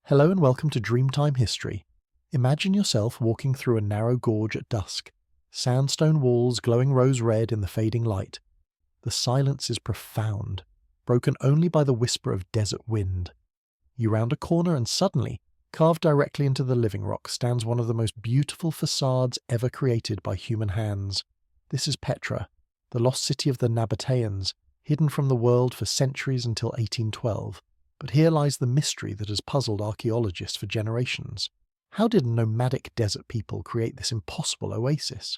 Hello and welcome to Dreamtime History. Imagine yourself walking through a narrow gorge at dusk, sandstone walls glowing rose red in the fading light. The silence is profound, broken only by the whisper of desert wind. You round a corner and suddenly, carved directly into the living rock, stands one of the most beautiful facades ever created by human hands. This is Petra, the lost city of the Nabataeans, hidden from the world for centuries until 1812. But here lies the mystery that has puzzled archaeologists for generations. How did nomadic desert people create this impossible oasis?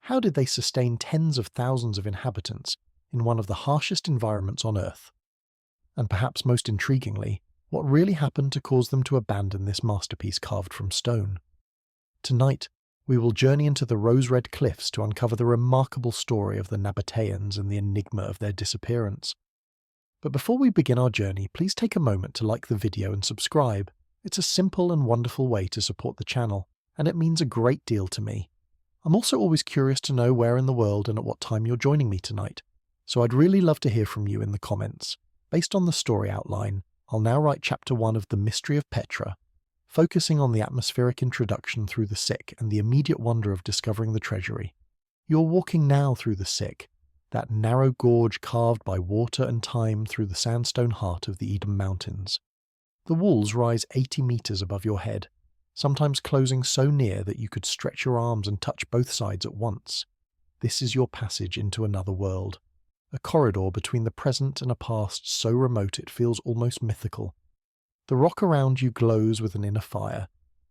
How did they sustain tens of thousands of inhabitants in one of the harshest environments on Earth? And perhaps most intriguingly, what really happened to cause them to abandon this masterpiece carved from stone? Tonight, we will journey into the rose-red cliffs to uncover the remarkable story of the Nabataeans and the enigma of their disappearance. But before we begin our journey, please take a moment to like the video and subscribe. It's a simple and wonderful way to support the channel, and it means a great deal to me. I'm also always curious to know where in the world and at what time you're joining me tonight, so I'd really love to hear from you in the comments. Based on the story outline, I'll now write Chapter 1 of The Mystery of Petra, focusing on the atmospheric introduction through the sick and the immediate wonder of discovering the treasury. You're walking now through the sick, that narrow gorge carved by water and time through the sandstone heart of the Eden Mountains. The walls rise 80 meters above your head, sometimes closing so near that you could stretch your arms and touch both sides at once. This is your passage into another world, a corridor between the present and a past so remote it feels almost mythical. The rock around you glows with an inner fire,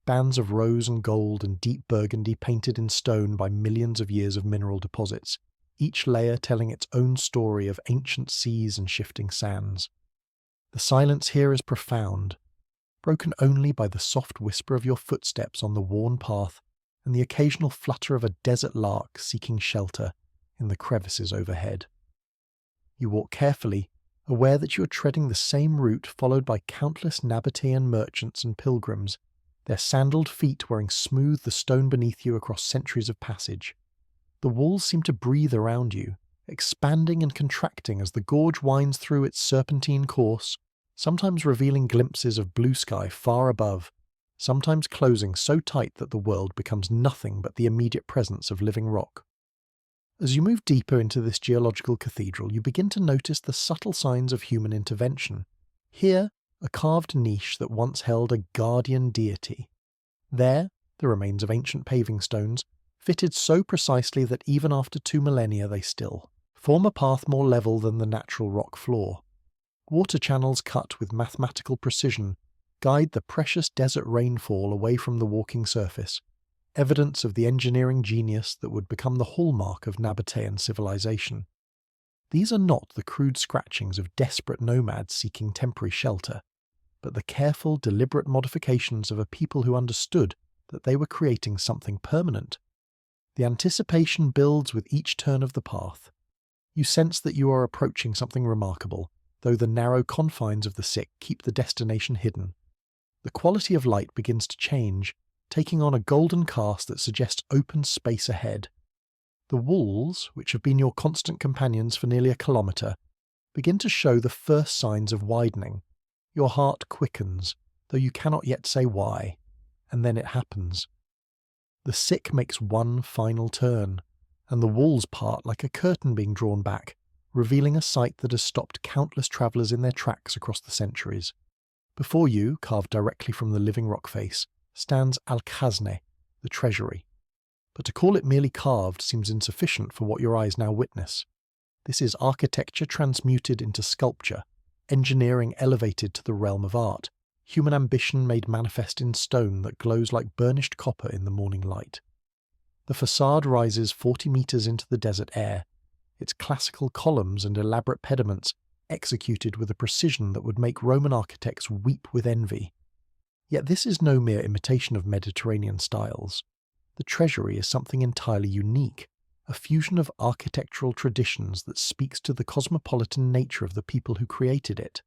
bands of rose and gold and deep burgundy painted in stone by millions of years of mineral deposits, each layer telling its own story of ancient seas and shifting sands. The silence here is profound, broken only by the soft whisper of your footsteps on the worn path and the occasional flutter of a desert lark seeking shelter in the crevices overhead. You walk carefully, aware that you are treading the same route followed by countless Nabataean merchants and pilgrims, their sandaled feet wearing smooth the stone beneath you across centuries of passage. The walls seem to breathe around you, expanding and contracting as the gorge winds through its serpentine course, sometimes revealing glimpses of blue sky far above, sometimes closing so tight that the world becomes nothing but the immediate presence of living rock. As you move deeper into this geological cathedral, you begin to notice the subtle signs of human intervention. Here, a carved niche that once held a guardian deity. There, the remains of ancient paving stones, fitted so precisely that even after 2 millennia they still form a path more level than the natural rock floor. Water channels cut with mathematical precision guide the precious desert rainfall away from the walking surface, evidence of the engineering genius that would become the hallmark of Nabataean civilization. These are not the crude scratchings of desperate nomads seeking temporary shelter, but the careful, deliberate modifications of a people who understood that they were creating something permanent. The anticipation builds with each turn of the path. You sense that you are approaching something remarkable, though the narrow confines of the sick keep the destination hidden. The quality of light begins to change, taking on a golden cast that suggests open space ahead. The walls, which have been your constant companions for nearly a kilometre, begin to show the first signs of widening. Your heart quickens, though you cannot yet say why, and then it happens. The sick makes one final turn, and the walls part like a curtain being drawn back, revealing a sight that has stopped countless travellers in their tracks across the centuries. Before you, carved directly from the living rock face, stands Al-Khazne, the treasury. But to call it merely carved seems insufficient for what your eyes now witness. This is architecture transmuted into sculpture, engineering elevated to the realm of art, human ambition made manifest in stone that glows like burnished copper in the morning light. The facade rises 40 meters into the desert air, its classical columns and elaborate pediments executed with a precision that would make Roman architects weep with envy. Yet this is no mere imitation of Mediterranean styles. The treasury is something entirely unique, a fusion of architectural traditions that speaks to the cosmopolitan nature of the people who created it.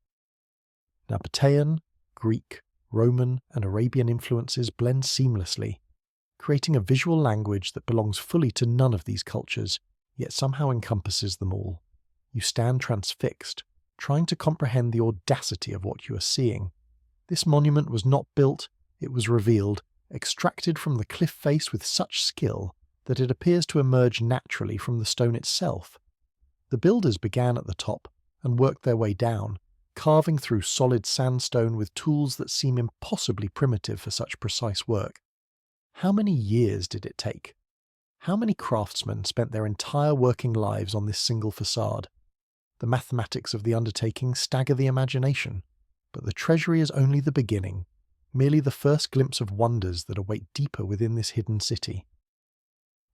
Nabataean, Greek, Roman, and Arabian influences blend seamlessly, creating a visual language that belongs fully to none of these cultures, yet somehow encompasses them all. You stand transfixed, trying to comprehend the audacity of what you are seeing. This monument was not built, it was revealed, extracted from the cliff face with such skill that it appears to emerge naturally from the stone itself. The builders began at the top and worked their way down, carving through solid sandstone with tools that seem impossibly primitive for such precise work. How many years did it take? How many craftsmen spent their entire working lives on this single facade? The mathematics of the undertaking stagger the imagination, but the treasury is only the beginning, merely the first glimpse of wonders that await deeper within this hidden city.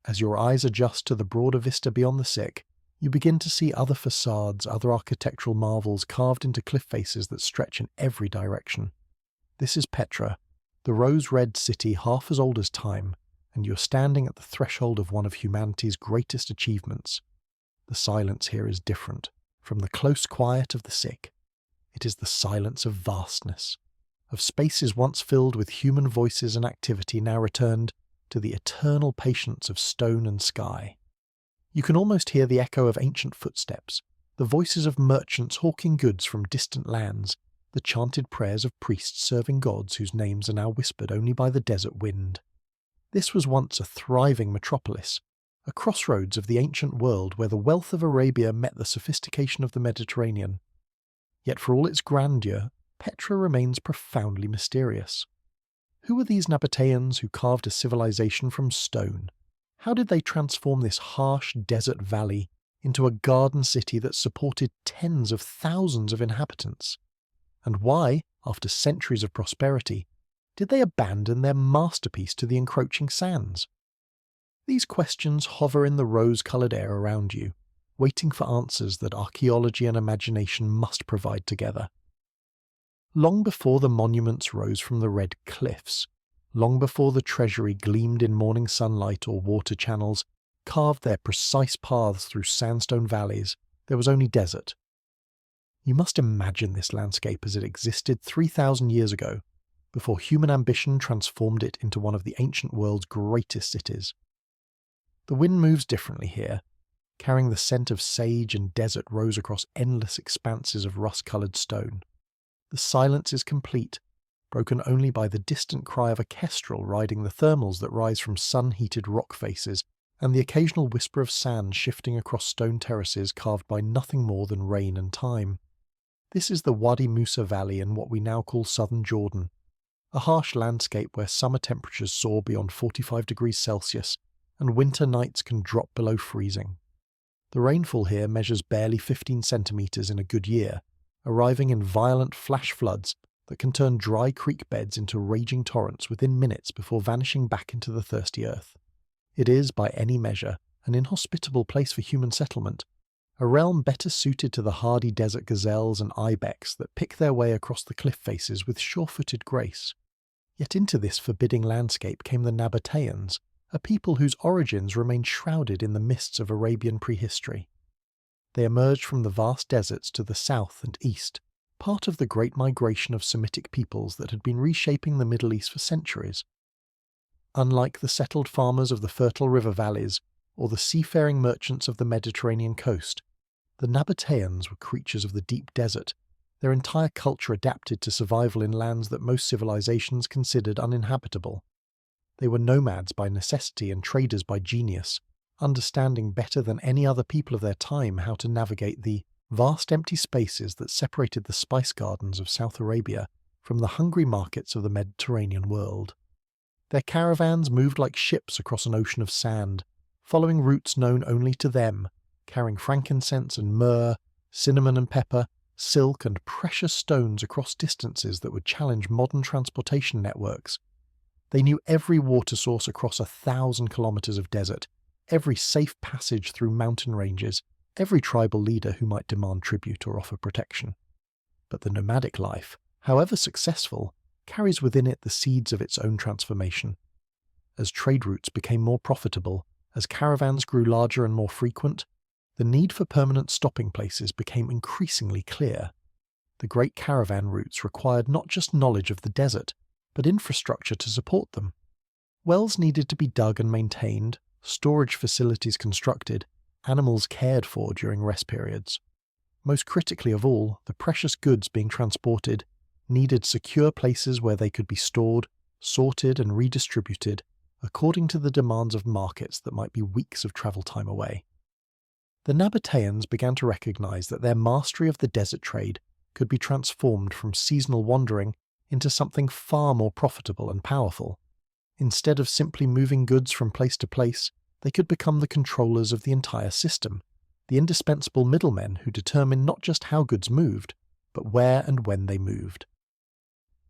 As your eyes adjust to the broader vista beyond the Sick, you begin to see other facades, other architectural marvels carved into cliff faces that stretch in every direction. This is Petra, the rose-red city half as old as time, and you're standing at the threshold of one of humanity's greatest achievements. The silence here is different from the close quiet of the Sick. It is the silence of vastness, of spaces once filled with human voices and activity now returned to the eternal patience of stone and sky. You can almost hear the echo of ancient footsteps, the voices of merchants hawking goods from distant lands, the chanted prayers of priests serving gods whose names are now whispered only by the desert wind. This was once a thriving metropolis, a crossroads of the ancient world where the wealth of Arabia met the sophistication of the Mediterranean. Yet for all its grandeur, Petra remains profoundly mysterious. Who were these Nabataeans who carved a civilization from stone? How did they transform this harsh desert valley into a garden city that supported tens of thousands of inhabitants? And why, after centuries of prosperity, did they abandon their masterpiece to the encroaching sands? These questions hover in the rose-coloured air around you, waiting for answers that archaeology and imagination must provide together. Long before the monuments rose from the red cliffs, long before the treasury gleamed in morning sunlight or water channels carved their precise paths through sandstone valleys, there was only desert. You must imagine this landscape as it existed 3,000 years ago, before human ambition transformed it into one of the ancient world's greatest cities. The wind moves differently here, carrying the scent of sage and desert rose across endless expanses of rust-coloured stone. The silence is complete, broken only by the distant cry of a kestrel riding the thermals that rise from sun-heated rock faces and the occasional whisper of sand shifting across stone terraces carved by nothing more than rain and time. This is the Wadi Musa Valley in what we now call southern Jordan, a harsh landscape where summer temperatures soar beyond 45 degrees Celsius and winter nights can drop below freezing. The rainfall here measures barely 15 centimetres in a good year, arriving in violent flash floods that can turn dry creek beds into raging torrents within minutes before vanishing back into the thirsty earth. It is, by any measure, an inhospitable place for human settlement, a realm better suited to the hardy desert gazelles and ibex that pick their way across the cliff faces with sure-footed grace. Yet into this forbidding landscape came the Nabataeans, a people whose origins remain shrouded in the mists of Arabian prehistory. They emerged from the vast deserts to the south and east, part of the great migration of Semitic peoples that had been reshaping the Middle East for centuries. Unlike the settled farmers of the fertile river valleys or the seafaring merchants of the Mediterranean coast, the Nabataeans were creatures of the deep desert, their entire culture adapted to survival in lands that most civilizations considered uninhabitable. They were nomads by necessity and traders by genius, understanding better than any other people of their time how to navigate the vast empty spaces that separated the spice gardens of South Arabia from the hungry markets of the Mediterranean world. Their caravans moved like ships across an ocean of sand, following routes known only to them, carrying frankincense and myrrh, cinnamon and pepper, silk and precious stones across distances that would challenge modern transportation networks. They knew every water source across 1,000 kilometers of desert, every safe passage through mountain ranges, every tribal leader who might demand tribute or offer protection. But the nomadic life, however successful, carries within it the seeds of its own transformation. As trade routes became more profitable, as caravans grew larger and more frequent, the need for permanent stopping places became increasingly clear. The great caravan routes required not just knowledge of the desert, but infrastructure to support them. Wells needed to be dug and maintained, storage facilities constructed, animals cared for during rest periods. Most critically of all, the precious goods being transported needed secure places where they could be stored, sorted and redistributed according to the demands of markets that might be weeks of travel time away. The Nabataeans began to recognize that their mastery of the desert trade could be transformed from seasonal wandering into something far more profitable and powerful. Instead of simply moving goods from place to place, they could become the controllers of the entire system, the indispensable middlemen who determined not just how goods moved, but where and when they moved.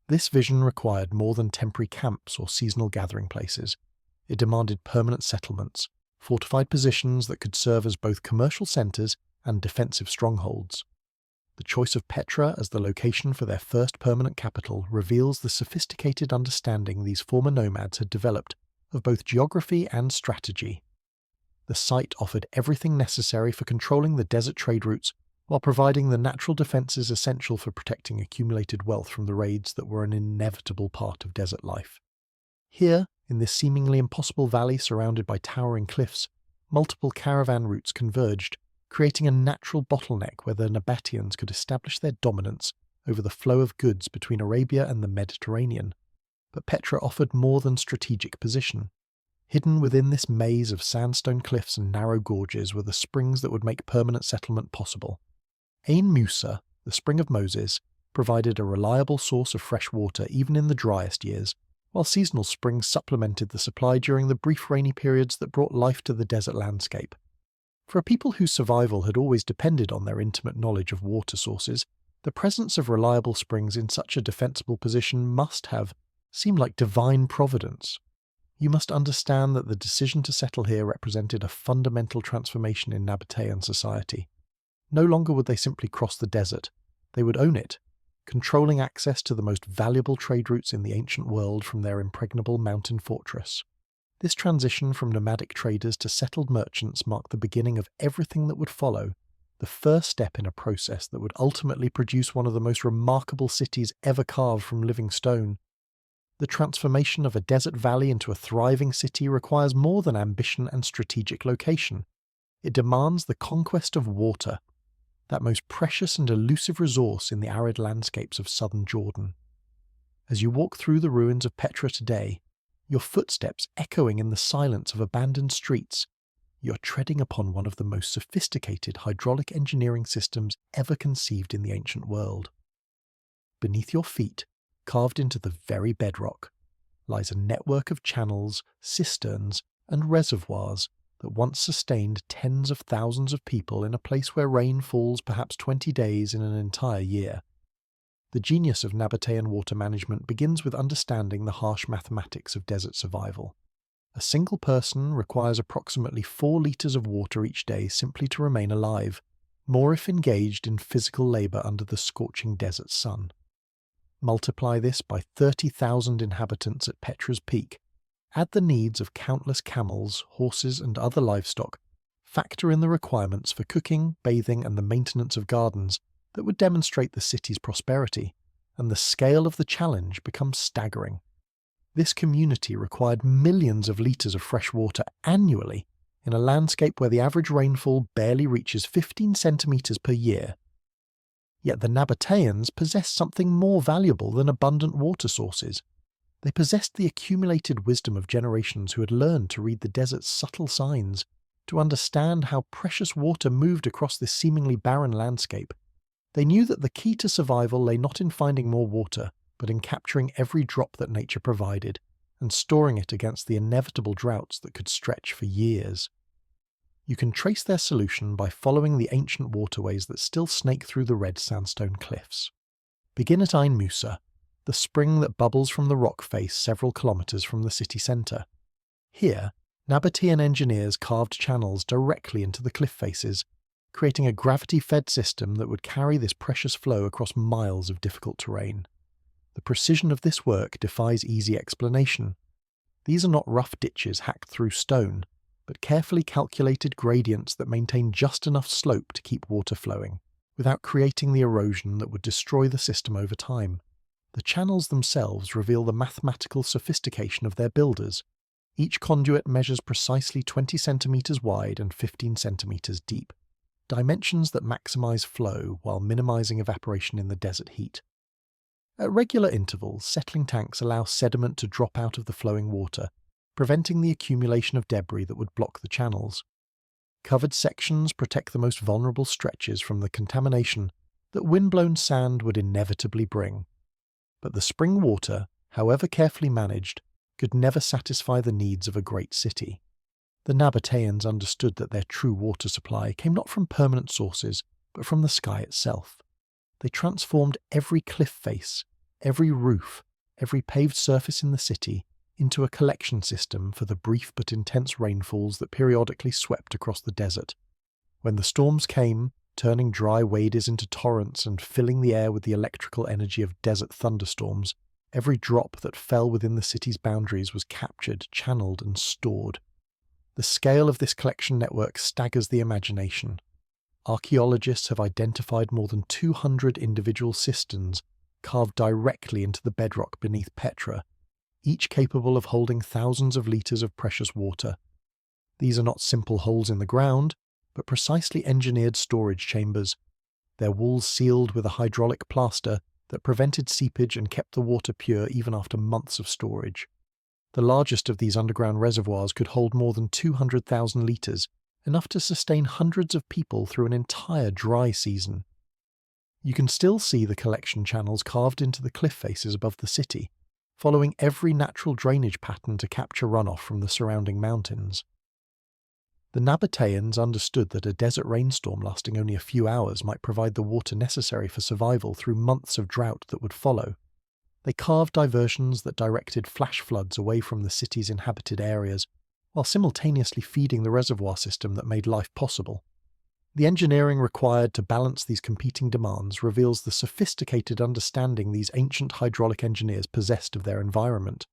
This vision required more than temporary camps or seasonal gathering places. It demanded permanent settlements, fortified positions that could serve as both commercial centres and defensive strongholds. The choice of Petra as the location for their first permanent capital reveals the sophisticated understanding these former nomads had developed of both geography and strategy. The site offered everything necessary for controlling the desert trade routes while providing the natural defences essential for protecting accumulated wealth from the raids that were an inevitable part of desert life. Here, in this seemingly impossible valley surrounded by towering cliffs, multiple caravan routes converged, creating a natural bottleneck where the Nabataeans could establish their dominance over the flow of goods between Arabia and the Mediterranean. But Petra offered more than strategic position. Hidden within this maze of sandstone cliffs and narrow gorges were the springs that would make permanent settlement possible. Ain Musa, the Spring of Moses, provided a reliable source of fresh water even in the driest years, while seasonal springs supplemented the supply during the brief rainy periods that brought life to the desert landscape. For a people whose survival had always depended on their intimate knowledge of water sources, the presence of reliable springs in such a defensible position must have seemed like divine providence. You must understand that the decision to settle here represented a fundamental transformation in Nabataean society. No longer would they simply cross the desert, they would own it, controlling access to the most valuable trade routes in the ancient world from their impregnable mountain fortress. This transition from nomadic traders to settled merchants marked the beginning of everything that would follow, the first step in a process that would ultimately produce one of the most remarkable cities ever carved from living stone. The transformation of a desert valley into a thriving city requires more than ambition and strategic location. It demands the conquest of water, that most precious and elusive resource in the arid landscapes of southern Jordan. As you walk through the ruins of Petra today, your footsteps echoing in the silence of abandoned streets, you're treading upon one of the most sophisticated hydraulic engineering systems ever conceived in the ancient world. Beneath your feet, carved into the very bedrock, lies a network of channels, cisterns, and reservoirs that once sustained tens of thousands of people in a place where rain falls perhaps 20 days in an entire year. The genius of Nabataean water management begins with understanding the harsh mathematics of desert survival. A single person requires approximately 4 litres of water each day simply to remain alive, more if engaged in physical labour under the scorching desert sun. Multiply this by 30,000 inhabitants at Petra's peak. Add the needs of countless camels, horses and other livestock. Factor in the requirements for cooking, bathing and the maintenance of gardens that would demonstrate the city's prosperity, and the scale of the challenge becomes staggering. This community required millions of litres of fresh water annually in a landscape where the average rainfall barely reaches 15 centimetres per year. Yet the Nabataeans possessed something more valuable than abundant water sources. They possessed the accumulated wisdom of generations who had learned to read the desert's subtle signs, to understand how precious water moved across this seemingly barren landscape. They knew that the key to survival lay not in finding more water, but in capturing every drop that nature provided, and storing it against the inevitable droughts that could stretch for years. You can trace their solution by following the ancient waterways that still snake through the red sandstone cliffs. Begin at Ain Musa, the spring that bubbles from the rock face several kilometres from the city centre. Here, Nabataean engineers carved channels directly into the cliff faces, creating a gravity-fed system that would carry this precious flow across miles of difficult terrain. The precision of this work defies easy explanation. These are not rough ditches hacked through stone, but carefully calculated gradients that maintain just enough slope to keep water flowing, without creating the erosion that would destroy the system over time. The channels themselves reveal the mathematical sophistication of their builders. Each conduit measures precisely 20 centimetres wide and 15 centimetres deep, dimensions that maximize flow while minimizing evaporation in the desert heat. At regular intervals, settling tanks allow sediment to drop out of the flowing water, preventing the accumulation of debris that would block the channels. Covered sections protect the most vulnerable stretches from the contamination that wind-blown sand would inevitably bring. But the spring water, however carefully managed, could never satisfy the needs of a great city. The Nabataeans understood that their true water supply came not from permanent sources, but from the sky itself. They transformed every cliff face, every roof, every paved surface in the city into a collection system for the brief but intense rainfalls that periodically swept across the desert. When the storms came, turning dry wadis into torrents and filling the air with the electrical energy of desert thunderstorms, every drop that fell within the city's boundaries was captured, channeled, and stored. The scale of this collection network staggers the imagination. Archaeologists have identified more than 200 individual cisterns carved directly into the bedrock beneath Petra, each capable of holding thousands of litres of precious water. These are not simple holes in the ground, but precisely engineered storage chambers, their walls sealed with a hydraulic plaster that prevented seepage and kept the water pure even after months of storage. The largest of these underground reservoirs could hold more than 200,000 litres, enough to sustain hundreds of people through an entire dry season. You can still see the collection channels carved into the cliff faces above the city, following every natural drainage pattern to capture runoff from the surrounding mountains. The Nabataeans understood that a desert rainstorm lasting only a few hours might provide the water necessary for survival through months of drought that would follow. They carved diversions that directed flash floods away from the city's inhabited areas, while simultaneously feeding the reservoir system that made life possible. The engineering required to balance these competing demands reveals the sophisticated understanding these ancient hydraulic engineers possessed of their environment.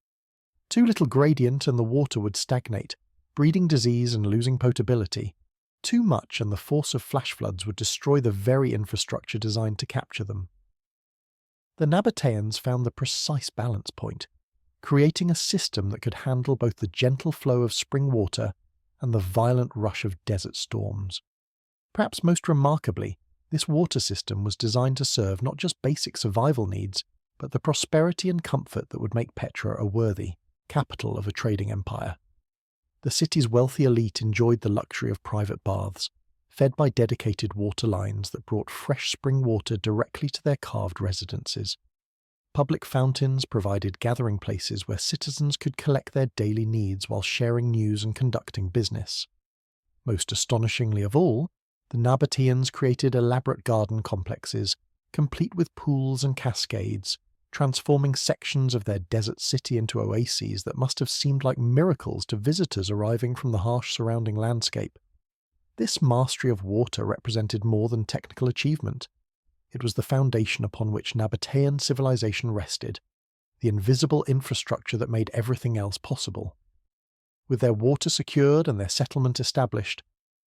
Too little gradient and the water would stagnate, breeding disease and losing potability. Too much and the force of flash floods would destroy the very infrastructure designed to capture them. The Nabataeans found the precise balance point, creating a system that could handle both the gentle flow of spring water and the violent rush of desert storms. Perhaps most remarkably, this water system was designed to serve not just basic survival needs, but the prosperity and comfort that would make Petra a worthy capital of a trading empire. The city's wealthy elite enjoyed the luxury of private baths, fed by dedicated water lines that brought fresh spring water directly to their carved residences. Public fountains provided gathering places where citizens could collect their daily needs while sharing news and conducting business. Most astonishingly of all, the Nabataeans created elaborate garden complexes, complete with pools and cascades, transforming sections of their desert city into oases that must have seemed like miracles to visitors arriving from the harsh surrounding landscape. This mastery of water represented more than technical achievement. It was the foundation upon which Nabataean civilization rested, the invisible infrastructure that made everything else possible. With their water secured and their settlement established,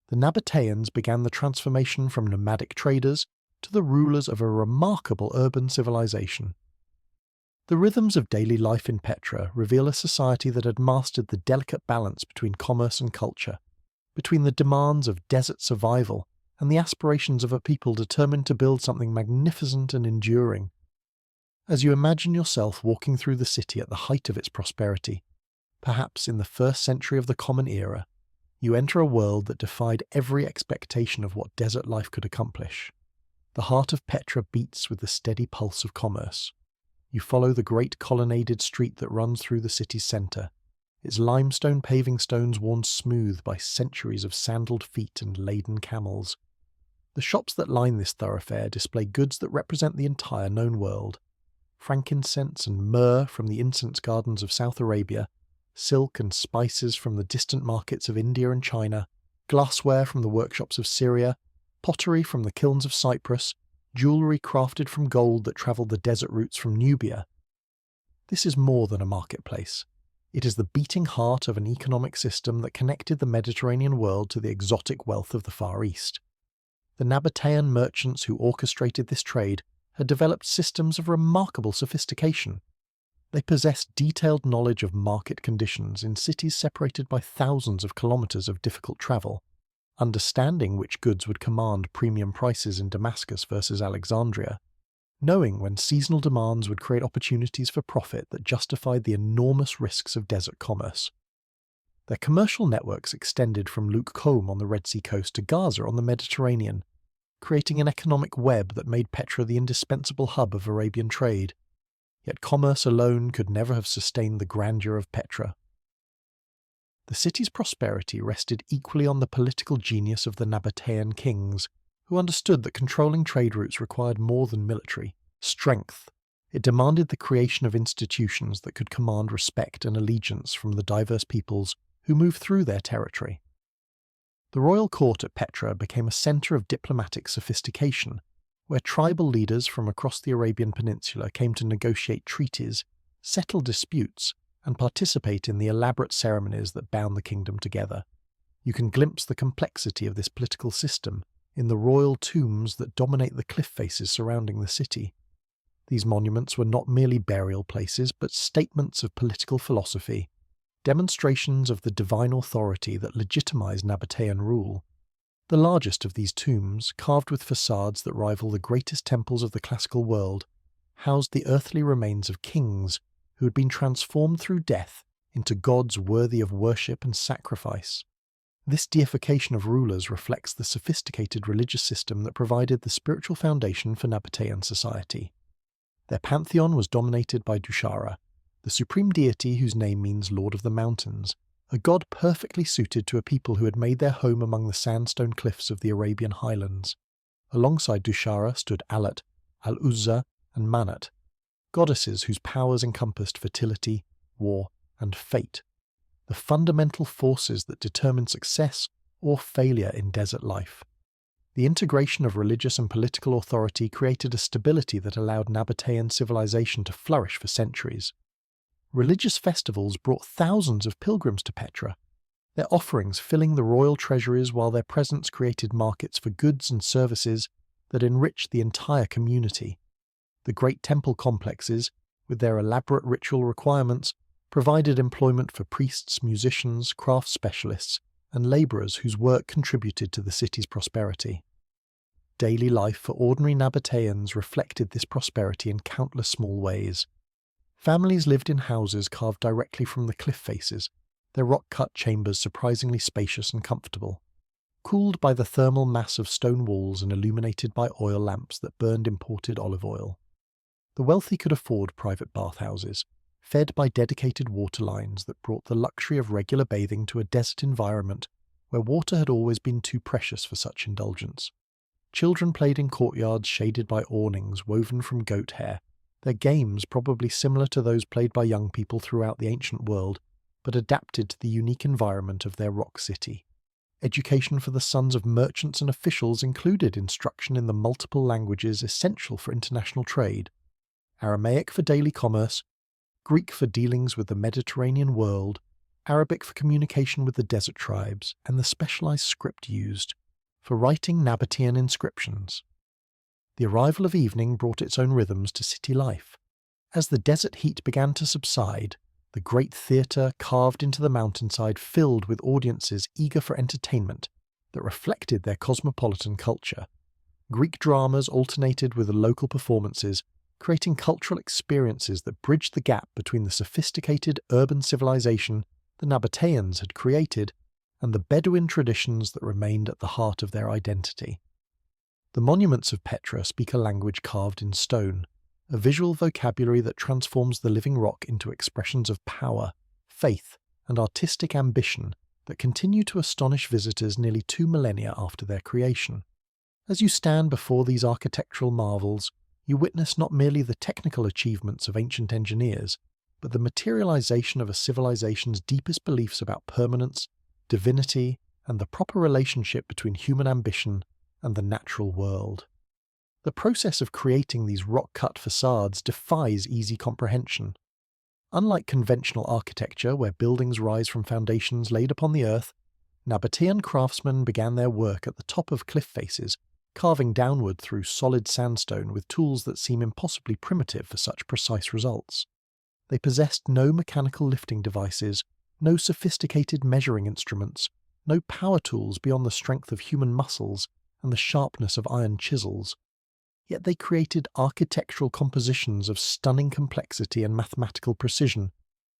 the Nabataeans began the transformation from nomadic traders to the rulers of a remarkable urban civilization. The rhythms of daily life in Petra reveal a society that had mastered the delicate balance between commerce and culture, between the demands of desert survival and the aspirations of a people determined to build something magnificent and enduring. As you imagine yourself walking through the city at the height of its prosperity, perhaps in the first century of the Common Era, you enter a world that defied every expectation of what desert life could accomplish. The heart of Petra beats with the steady pulse of commerce. You follow the great colonnaded street that runs through the city's centre, its limestone paving stones worn smooth by centuries of sandaled feet and laden camels. The shops that line this thoroughfare display goods that represent the entire known world. Frankincense and myrrh from the incense gardens of South Arabia, silk and spices from the distant markets of India and China, glassware from the workshops of Syria, pottery from the kilns of Cyprus, jewellery crafted from gold that travelled the desert routes from Nubia. This is more than a marketplace. It is the beating heart of an economic system that connected the Mediterranean world to the exotic wealth of the Far East. The Nabataean merchants who orchestrated this trade had developed systems of remarkable sophistication. They possessed detailed knowledge of market conditions in cities separated by thousands of kilometres of difficult travel, understanding which goods would command premium prices in Damascus versus Alexandria. knowing when seasonal demands would create opportunities for profit that justified the enormous risks of desert commerce. Their commercial networks extended from Luqom on the Red Sea coast to Gaza on the Mediterranean, creating an economic web that made Petra the indispensable hub of Arabian trade. Yet commerce alone could never have sustained the grandeur of Petra. The city's prosperity rested equally on the political genius of the Nabataean kings, who understood that controlling trade routes required more than military strength. It demanded the creation of institutions that could command respect and allegiance from the diverse peoples who moved through their territory. The royal court at Petra became a centre of diplomatic sophistication, where tribal leaders from across the Arabian Peninsula came to negotiate treaties, settle disputes, and participate in the elaborate ceremonies that bound the kingdom together. You can glimpse the complexity of this political system in the royal tombs that dominate the cliff faces surrounding the city. These monuments were not merely burial places, but statements of political philosophy, demonstrations of the divine authority that legitimized Nabataean rule. The largest of these tombs, carved with facades that rival the greatest temples of the classical world, housed the earthly remains of kings who had been transformed through death into gods worthy of worship and sacrifice. This deification of rulers reflects the sophisticated religious system that provided the spiritual foundation for Nabataean society. Their pantheon was dominated by Dushara, the supreme deity whose name means Lord of the Mountains, a god perfectly suited to a people who had made their home among the sandstone cliffs of the Arabian highlands. Alongside Dushara stood Alat, Al-Uzza, and Manat, goddesses whose powers encompassed fertility, war, and fate, the fundamental forces that determine success or failure in desert life. The integration of religious and political authority created a stability that allowed Nabataean civilization to flourish for centuries. Religious festivals brought thousands of pilgrims to Petra, their offerings filling the royal treasuries while their presence created markets for goods and services that enriched the entire community. The great temple complexes, with their elaborate ritual requirements, provided employment for priests, musicians, craft specialists, and labourers whose work contributed to the city's prosperity. Daily life for ordinary Nabataeans reflected this prosperity in countless small ways. Families lived in houses carved directly from the cliff faces, their rock-cut chambers surprisingly spacious and comfortable, cooled by the thermal mass of stone walls and illuminated by oil lamps that burned imported olive oil. The wealthy could afford private bathhouses, fed by dedicated water lines that brought the luxury of regular bathing to a desert environment where water had always been too precious for such indulgence. Children played in courtyards shaded by awnings woven from goat hair, their games probably similar to those played by young people throughout the ancient world, but adapted to the unique environment of their rock city. Education for the sons of merchants and officials included instruction in the multiple languages essential for international trade: Aramaic for daily commerce, Greek for dealings with the Mediterranean world, Arabic for communication with the desert tribes, and the specialized script used for writing Nabataean inscriptions. The arrival of evening brought its own rhythms to city life. As the desert heat began to subside, the great theatre carved into the mountainside filled with audiences eager for entertainment that reflected their cosmopolitan culture. Greek dramas alternated with the local performances, creating cultural experiences that bridged the gap between the sophisticated urban civilization the Nabataeans had created and the Bedouin traditions that remained at the heart of their identity. The monuments of Petra speak a language carved in stone, a visual vocabulary that transforms the living rock into expressions of power, faith, and artistic ambition that continue to astonish visitors nearly 2 millennia after their creation. As you stand before these architectural marvels, you witness not merely the technical achievements of ancient engineers, but the materialization of a civilization's deepest beliefs about permanence, divinity, and the proper relationship between human ambition and the natural world. The process of creating these rock-cut facades defies easy comprehension. Unlike conventional architecture where buildings rise from foundations laid upon the earth, Nabataean craftsmen began their work at the top of cliff faces, carving downward through solid sandstone with tools that seem impossibly primitive for such precise results. They possessed no mechanical lifting devices, no sophisticated measuring instruments, no power tools beyond the strength of human muscles and the sharpness of iron chisels. yet they created architectural compositions of stunning complexity and mathematical precision,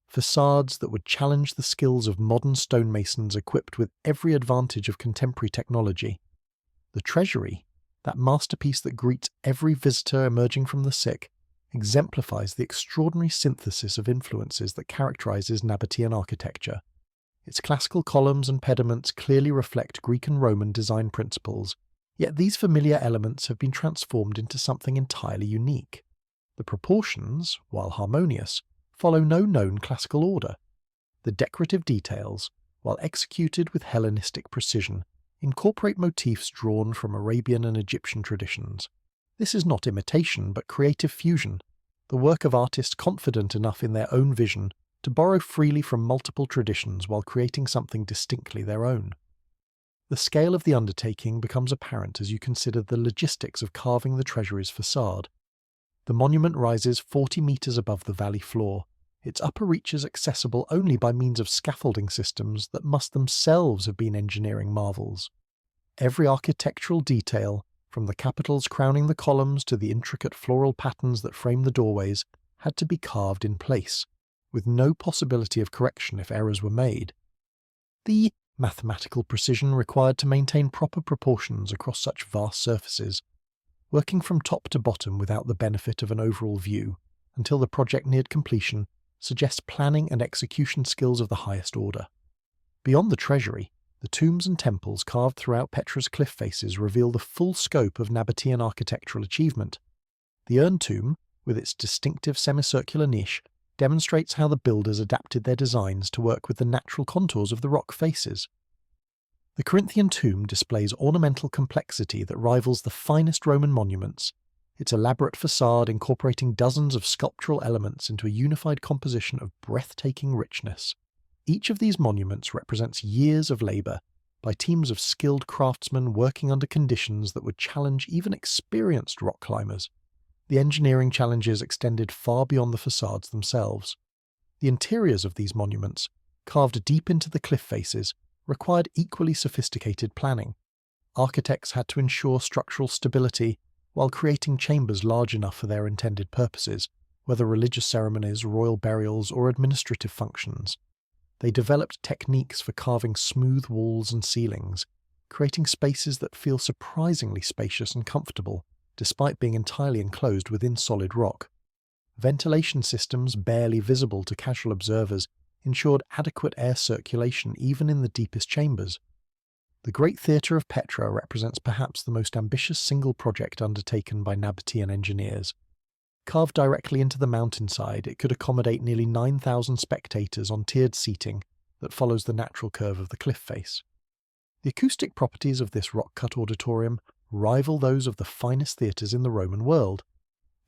facades that would challenge the skills of modern stonemasons equipped with every advantage of contemporary technology. The treasury, that masterpiece that greets every visitor emerging from the sick, exemplifies the extraordinary synthesis of influences that characterizes Nabataean architecture. Its classical columns and pediments clearly reflect Greek and Roman design principles, yet these familiar elements have been transformed into something entirely unique. The proportions, while harmonious, follow no known classical order. The decorative details, while executed with Hellenistic precision, incorporate motifs drawn from Arabian and Egyptian traditions. This is not imitation, but creative fusion, the work of artists confident enough in their own vision to borrow freely from multiple traditions while creating something distinctly their own. The scale of the undertaking becomes apparent as you consider the logistics of carving the treasury's facade. The monument rises 40 metres above the valley floor, its upper reaches accessible only by means of scaffolding systems that must themselves have been engineering marvels. Every architectural detail, from the capitals crowning the columns to the intricate floral patterns that frame the doorways, had to be carved in place, with no possibility of correction if errors were made. The mathematical precision required to maintain proper proportions across such vast surfaces, working from top to bottom without the benefit of an overall view, until the project neared completion, suggests planning and execution skills of the highest order. Beyond the treasury, the tombs and temples carved throughout Petra's cliff faces reveal the full scope of Nabataean architectural achievement. The urn tomb, with its distinctive semicircular niche, demonstrates how the builders adapted their designs to work with the natural contours of the rock faces. The Corinthian tomb displays ornamental complexity that rivals the finest Roman monuments, its elaborate facade incorporating dozens of sculptural elements into a unified composition of breathtaking richness. Each of these monuments represents years of labour by teams of skilled craftsmen working under conditions that would challenge even experienced rock climbers. The engineering challenges extended far beyond the facades themselves. The interiors of these monuments, carved deep into the cliff faces, required equally sophisticated planning. Architects had to ensure structural stability while creating chambers large enough for their intended purposes, whether religious ceremonies, royal burials, or administrative functions. They developed techniques for carving smooth walls and ceilings, creating spaces that feel surprisingly spacious and comfortable, despite being entirely enclosed within solid rock. Ventilation systems, barely visible to casual observers, ensured adequate air circulation even in the deepest chambers. The Great Theatre of Petra represents perhaps the most ambitious single project undertaken by Nabataean engineers. Carved directly into the mountainside, it could accommodate nearly 9,000 spectators on tiered seating that follows the natural curve of the cliff face. The acoustic properties of this rock-cut auditorium rival those of the finest theatres in the Roman world,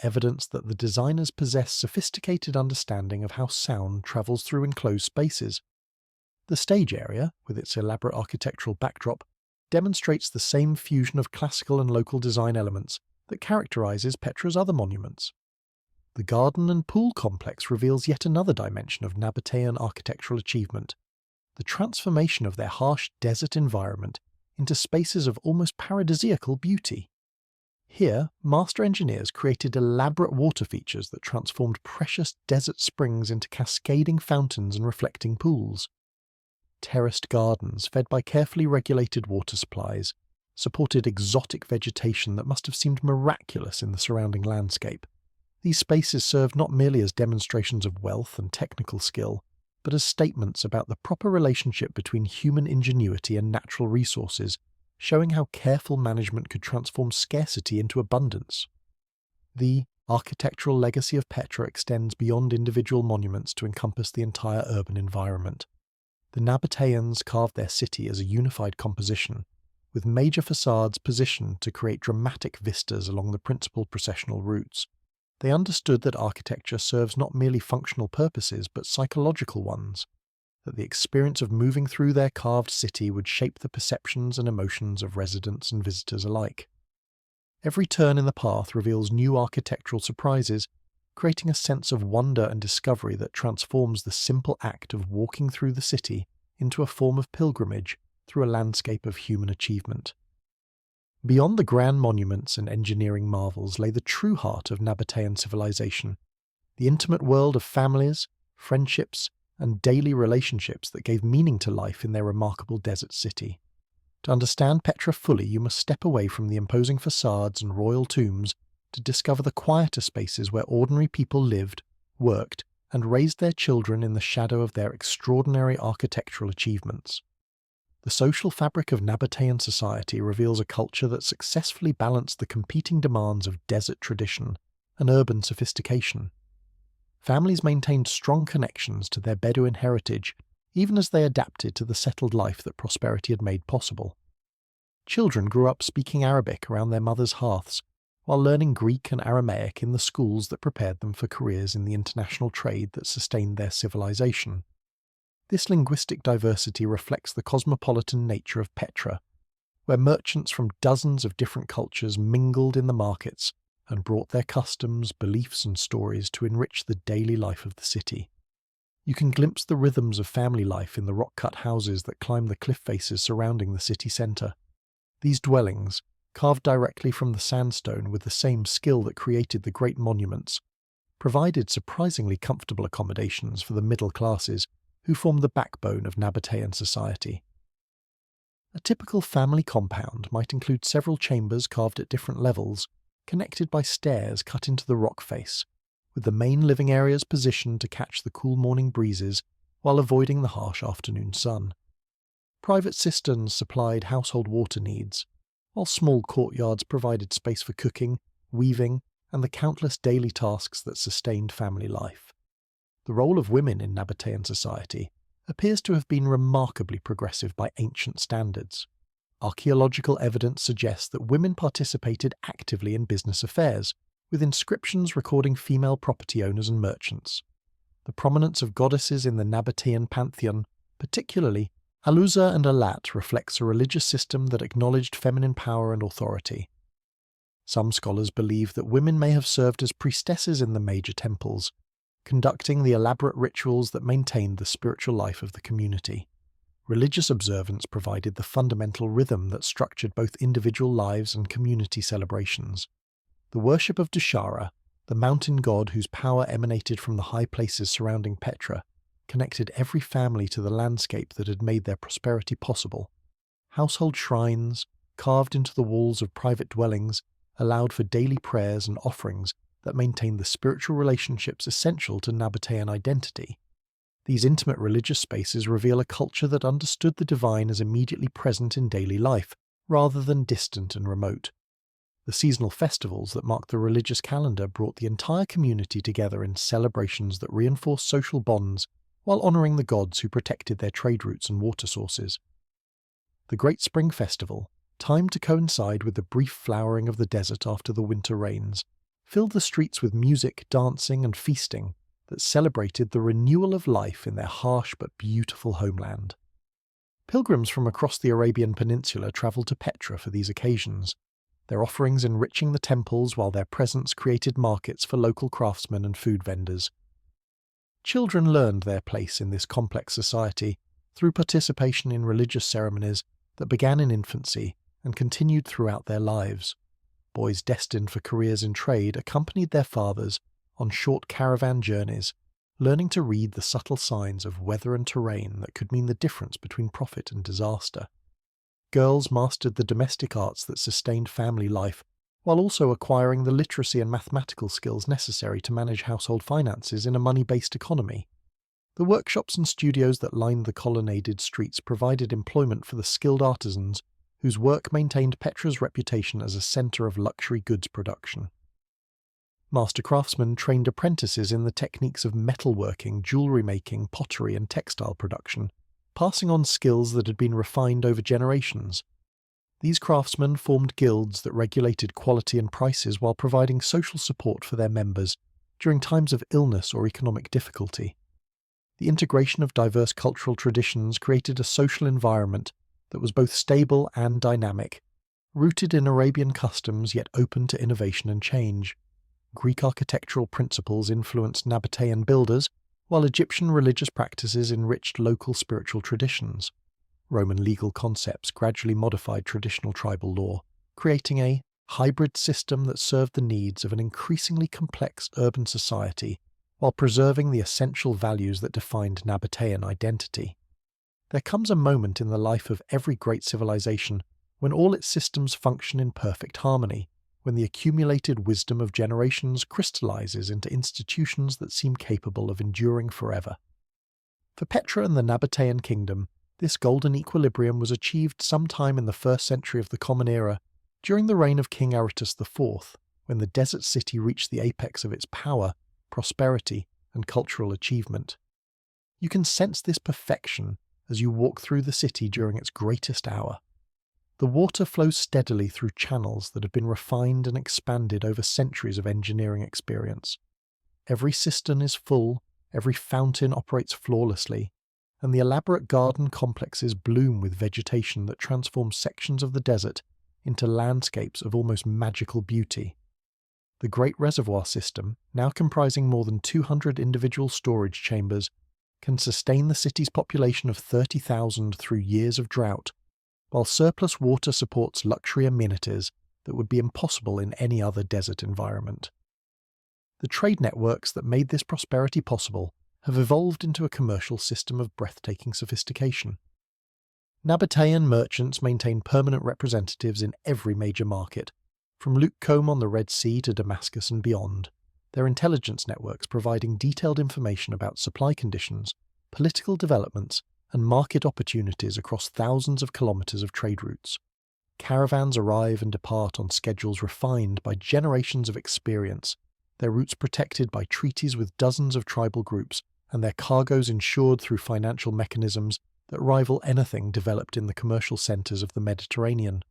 evidence that the designers possess sophisticated understanding of how sound travels through enclosed spaces. The stage area, with its elaborate architectural backdrop, demonstrates the same fusion of classical and local design elements that characterises Petra's other monuments. The garden and pool complex reveals yet another dimension of Nabataean architectural achievement, the transformation of their harsh desert environment into spaces of almost paradisiacal beauty. Here, master engineers created elaborate water features that transformed precious desert springs into cascading fountains and reflecting pools. Terraced gardens, fed by carefully regulated water supplies, supported exotic vegetation that must have seemed miraculous in the surrounding landscape. These spaces served not merely as demonstrations of wealth and technical skill, but as statements about the proper relationship between human ingenuity and natural resources, showing how careful management could transform scarcity into abundance. The architectural legacy of Petra extends beyond individual monuments to encompass the entire urban environment. The Nabataeans carved their city as a unified composition, with major facades positioned to create dramatic vistas along the principal processional routes. They understood that architecture serves not merely functional purposes but psychological ones, that the experience of moving through their carved city would shape the perceptions and emotions of residents and visitors alike. Every turn in the path reveals new architectural surprises, creating a sense of wonder and discovery that transforms the simple act of walking through the city into a form of pilgrimage through a landscape of human achievement. Beyond the grand monuments and engineering marvels lay the true heart of Nabataean civilization, the intimate world of families, friendships, and daily relationships that gave meaning to life in their remarkable desert city. To understand Petra fully, you must step away from the imposing facades and royal tombs to discover the quieter spaces where ordinary people lived, worked, and raised their children in the shadow of their extraordinary architectural achievements. The social fabric of Nabataean society reveals a culture that successfully balanced the competing demands of desert tradition and urban sophistication. Families maintained strong connections to their Bedouin heritage, even as they adapted to the settled life that prosperity had made possible. Children grew up speaking Arabic around their mothers' hearths, while learning Greek and Aramaic in the schools that prepared them for careers in the international trade that sustained their civilization. This linguistic diversity reflects the cosmopolitan nature of Petra, where merchants from dozens of different cultures mingled in the markets and brought their customs, beliefs, and stories to enrich the daily life of the city. You can glimpse the rhythms of family life in the rock-cut houses that climb the cliff faces surrounding the city centre. These dwellings, carved directly from the sandstone with the same skill that created the great monuments, provided surprisingly comfortable accommodations for the middle classes who formed the backbone of Nabataean society. A typical family compound might include several chambers carved at different levels, connected by stairs cut into the rock face, with the main living areas positioned to catch the cool morning breezes while avoiding the harsh afternoon sun. Private cisterns supplied household water needs, while small courtyards provided space for cooking, weaving, and the countless daily tasks that sustained family life. The role of women in Nabataean society appears to have been remarkably progressive by ancient standards. Archaeological evidence suggests that women participated actively in business affairs, with inscriptions recording female property owners and merchants. The prominence of goddesses in the Nabataean pantheon, particularly Aluza and Alat, reflects a religious system that acknowledged feminine power and authority. Some scholars believe that women may have served as priestesses in the major temples, conducting the elaborate rituals that maintained the spiritual life of the community. Religious observance provided the fundamental rhythm that structured both individual lives and community celebrations. The worship of Dushara, the mountain god whose power emanated from the high places surrounding Petra, connected every family to the landscape that had made their prosperity possible. Household shrines, carved into the walls of private dwellings, allowed for daily prayers and offerings that maintained the spiritual relationships essential to Nabataean identity. These intimate religious spaces reveal a culture that understood the divine as immediately present in daily life, rather than distant and remote. The seasonal festivals that marked the religious calendar brought the entire community together in celebrations that reinforced social bonds while honouring the gods who protected their trade routes and water sources. The Great Spring Festival, timed to coincide with the brief flowering of the desert after the winter rains, filled the streets with music, dancing, and feasting that celebrated the renewal of life in their harsh but beautiful homeland. Pilgrims from across the Arabian Peninsula travelled to Petra for these occasions, their offerings enriching the temples while their presence created markets for local craftsmen and food vendors. Children learned their place in this complex society through participation in religious ceremonies that began in infancy and continued throughout their lives. Boys destined for careers in trade accompanied their fathers on short caravan journeys, learning to read the subtle signs of weather and terrain that could mean the difference between profit and disaster. Girls mastered the domestic arts that sustained family life, while also acquiring the literacy and mathematical skills necessary to manage household finances in a money-based economy. The workshops and studios that lined the colonnaded streets provided employment for the skilled artisans whose work maintained Petra's reputation as a centre of luxury goods production. Master craftsmen trained apprentices in the techniques of metalworking, jewellery making, pottery, and textile production, passing on skills that had been refined over generations. These craftsmen formed guilds that regulated quality and prices while providing social support for their members during times of illness or economic difficulty. The integration of diverse cultural traditions created a social environment that was both stable and dynamic, rooted in Arabian customs yet open to innovation and change. Greek architectural principles influenced Nabataean builders, while Egyptian religious practices enriched local spiritual traditions. Roman legal concepts gradually modified traditional tribal law, creating a hybrid system that served the needs of an increasingly complex urban society while preserving the essential values that defined Nabataean identity. There comes a moment in the life of every great civilization when all its systems function in perfect harmony, when the accumulated wisdom of generations crystallizes into institutions that seem capable of enduring forever. For Petra and the Nabataean kingdom, this golden equilibrium was achieved sometime in the 1st century of the Common Era, during the reign of King Aretas IV, when the desert city reached the apex of its power, prosperity, and cultural achievement. You can sense this perfection as you walk through the city during its greatest hour. The water flows steadily through channels that have been refined and expanded over centuries of engineering experience. Every cistern is full, every fountain operates flawlessly, and the elaborate garden complexes bloom with vegetation that transforms sections of the desert into landscapes of almost magical beauty. The great reservoir system, now comprising more than 200 individual storage chambers, can sustain the city's population of 30,000 through years of drought, while surplus water supports luxury amenities that would be impossible in any other desert environment. The trade networks that made this prosperity possible have evolved into a commercial system of breathtaking sophistication. Nabataean merchants maintain permanent representatives in every major market, from Lukecombe on the Red Sea to Damascus and beyond, their intelligence networks providing detailed information about supply conditions, political developments, and market opportunities across thousands of kilometers of trade routes. Caravans arrive and depart on schedules refined by generations of experience, their routes protected by treaties with dozens of tribal groups, and their cargoes insured through financial mechanisms that rival anything developed in the commercial centres of the Mediterranean.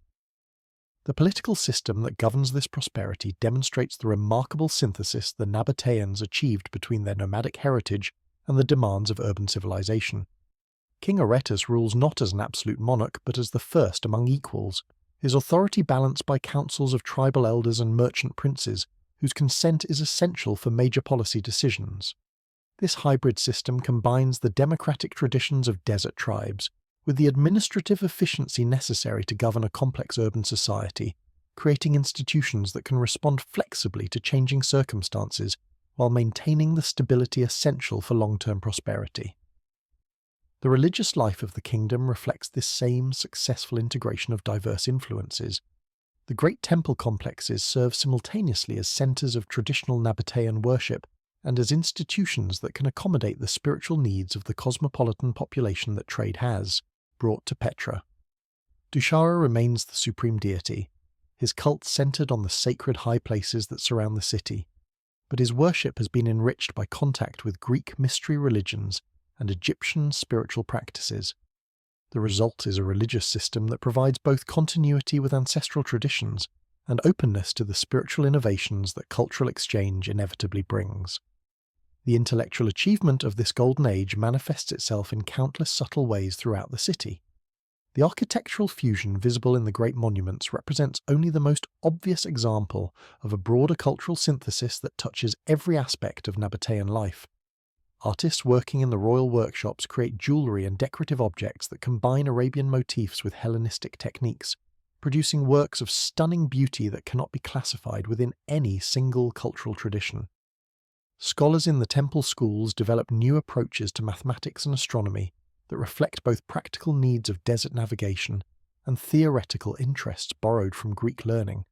The political system that governs this prosperity demonstrates the remarkable synthesis the Nabataeans achieved between their nomadic heritage and the demands of urban civilization. King Aretas rules not as an absolute monarch but as the first among equals, his authority balanced by councils of tribal elders and merchant princes, whose consent is essential for major policy decisions. This hybrid system combines the democratic traditions of desert tribes with the administrative efficiency necessary to govern a complex urban society, creating institutions that can respond flexibly to changing circumstances while maintaining the stability essential for long-term prosperity. The religious life of the kingdom reflects this same successful integration of diverse influences. The great temple complexes serve simultaneously as centres of traditional Nabataean worship and as institutions that can accommodate the spiritual needs of the cosmopolitan population that trade has brought to Petra. Dushara remains the supreme deity, his cult centred on the sacred high places that surround the city, but his worship has been enriched by contact with Greek mystery religions and Egyptian spiritual practices. The result is a religious system that provides both continuity with ancestral traditions and openness to the spiritual innovations that cultural exchange inevitably brings. The intellectual achievement of this golden age manifests itself in countless subtle ways throughout the city. The architectural fusion visible in the great monuments represents only the most obvious example of a broader cultural synthesis that touches every aspect of Nabataean life. Artists working in the royal workshops create jewellery and decorative objects that combine Arabian motifs with Hellenistic techniques, producing works of stunning beauty that cannot be classified within any single cultural tradition. Scholars in the temple schools develop new approaches to mathematics and astronomy that reflect both practical needs of desert navigation and theoretical interests borrowed from Greek learning.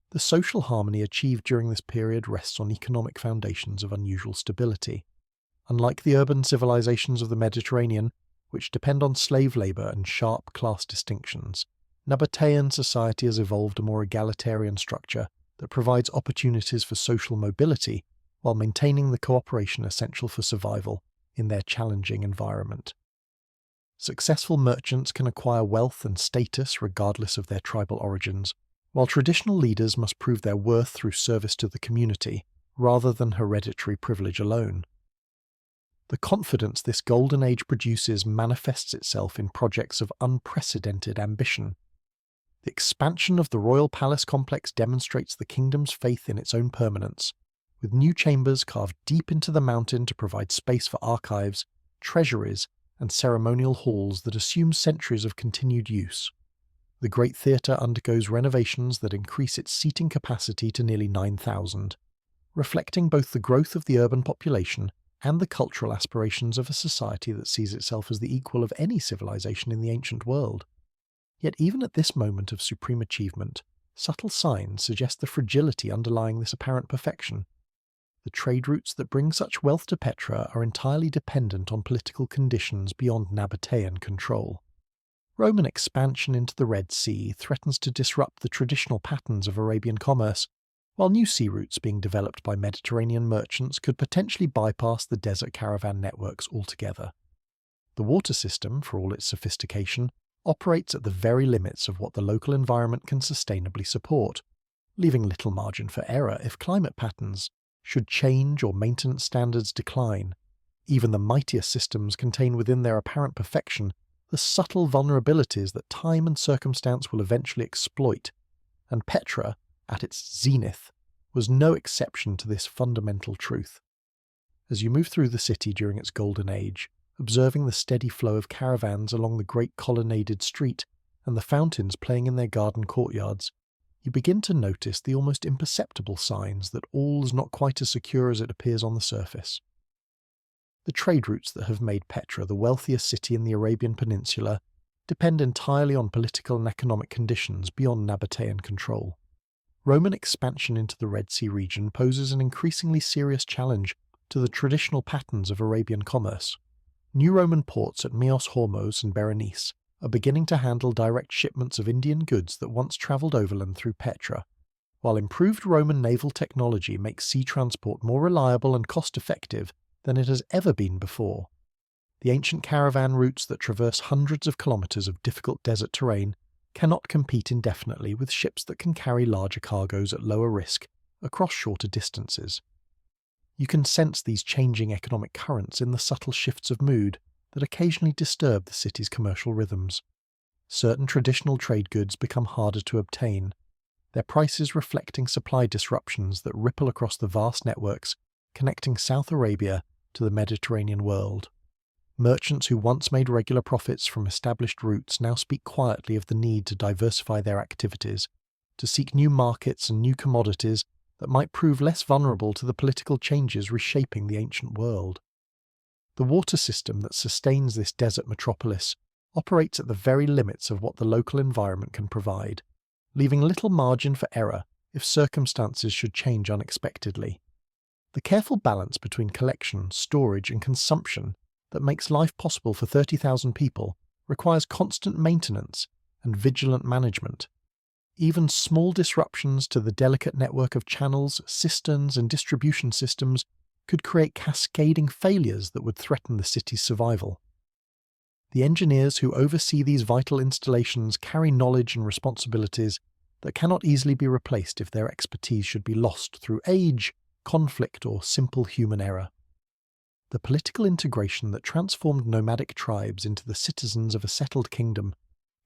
The social harmony achieved during this period rests on economic foundations of unusual stability. Unlike the urban civilizations of the Mediterranean, which depend on slave labour and sharp class distinctions, Nabataean society has evolved a more egalitarian structure that provides opportunities for social mobility while maintaining the cooperation essential for survival in their challenging environment. Successful merchants can acquire wealth and status regardless of their tribal origins, while traditional leaders must prove their worth through service to the community rather than hereditary privilege alone. The confidence this golden age produces manifests itself in projects of unprecedented ambition. The expansion of the royal palace complex demonstrates the kingdom's faith in its own permanence, with new chambers carved deep into the mountain to provide space for archives, treasuries, and ceremonial halls that assume centuries of continued use. The Great Theatre undergoes renovations that increase its seating capacity to nearly 9,000, reflecting both the growth of the urban population and the cultural aspirations of a society that sees itself as the equal of any civilization in the ancient world. Yet even at this moment of supreme achievement, subtle signs suggest the fragility underlying this apparent perfection. The trade routes that bring such wealth to Petra are entirely dependent on political conditions beyond Nabataean control. Roman expansion into the Red Sea threatens to disrupt the traditional patterns of Arabian commerce, while new sea routes being developed by Mediterranean merchants could potentially bypass the desert caravan networks altogether. The water system, for all its sophistication, operates at the very limits of what the local environment can sustainably support, leaving little margin for error if climate patterns should change or maintenance standards decline. Even the mightiest systems contain within their apparent perfection the subtle vulnerabilities that time and circumstance will eventually exploit, and Petra, at its zenith, was no exception to this fundamental truth. As you move through the city during its golden age, observing the steady flow of caravans along the great colonnaded street and the fountains playing in their garden courtyards, you begin to notice the almost imperceptible signs that all is not quite as secure as it appears on the surface. The trade routes that have made Petra the wealthiest city in the Arabian Peninsula depend entirely on political and economic conditions beyond Nabataean control. Roman expansion into the Red Sea region poses an increasingly serious challenge to the traditional patterns of Arabian commerce. New Roman ports at Myos, Hormos, and Berenice are beginning to handle direct shipments of Indian goods that once travelled overland through Petra, while improved Roman naval technology makes sea transport more reliable and cost-effective than it has ever been before. The ancient caravan routes that traverse hundreds of kilometres of difficult desert terrain cannot compete indefinitely with ships that can carry larger cargoes at lower risk across shorter distances. You can sense these changing economic currents in the subtle shifts of mood that occasionally disturb the city's commercial rhythms. Certain traditional trade goods become harder to obtain, their prices reflecting supply disruptions that ripple across the vast networks connecting South Arabia to the Mediterranean world. Merchants who once made regular profits from established routes now speak quietly of the need to diversify their activities, to seek new markets and new commodities that might prove less vulnerable to the political changes reshaping the ancient world. The water system that sustains this desert metropolis operates at the very limits of what the local environment can provide, leaving little margin for error if circumstances should change unexpectedly. The careful balance between collection, storage, and consumption that makes life possible for 30,000 people requires constant maintenance and vigilant management. Even small disruptions to the delicate network of channels, cisterns, and distribution systems could create cascading failures that would threaten the city's survival. The engineers who oversee these vital installations carry knowledge and responsibilities that cannot easily be replaced if their expertise should be lost through age, conflict, or simple human error. The political integration that transformed nomadic tribes into the citizens of a settled kingdom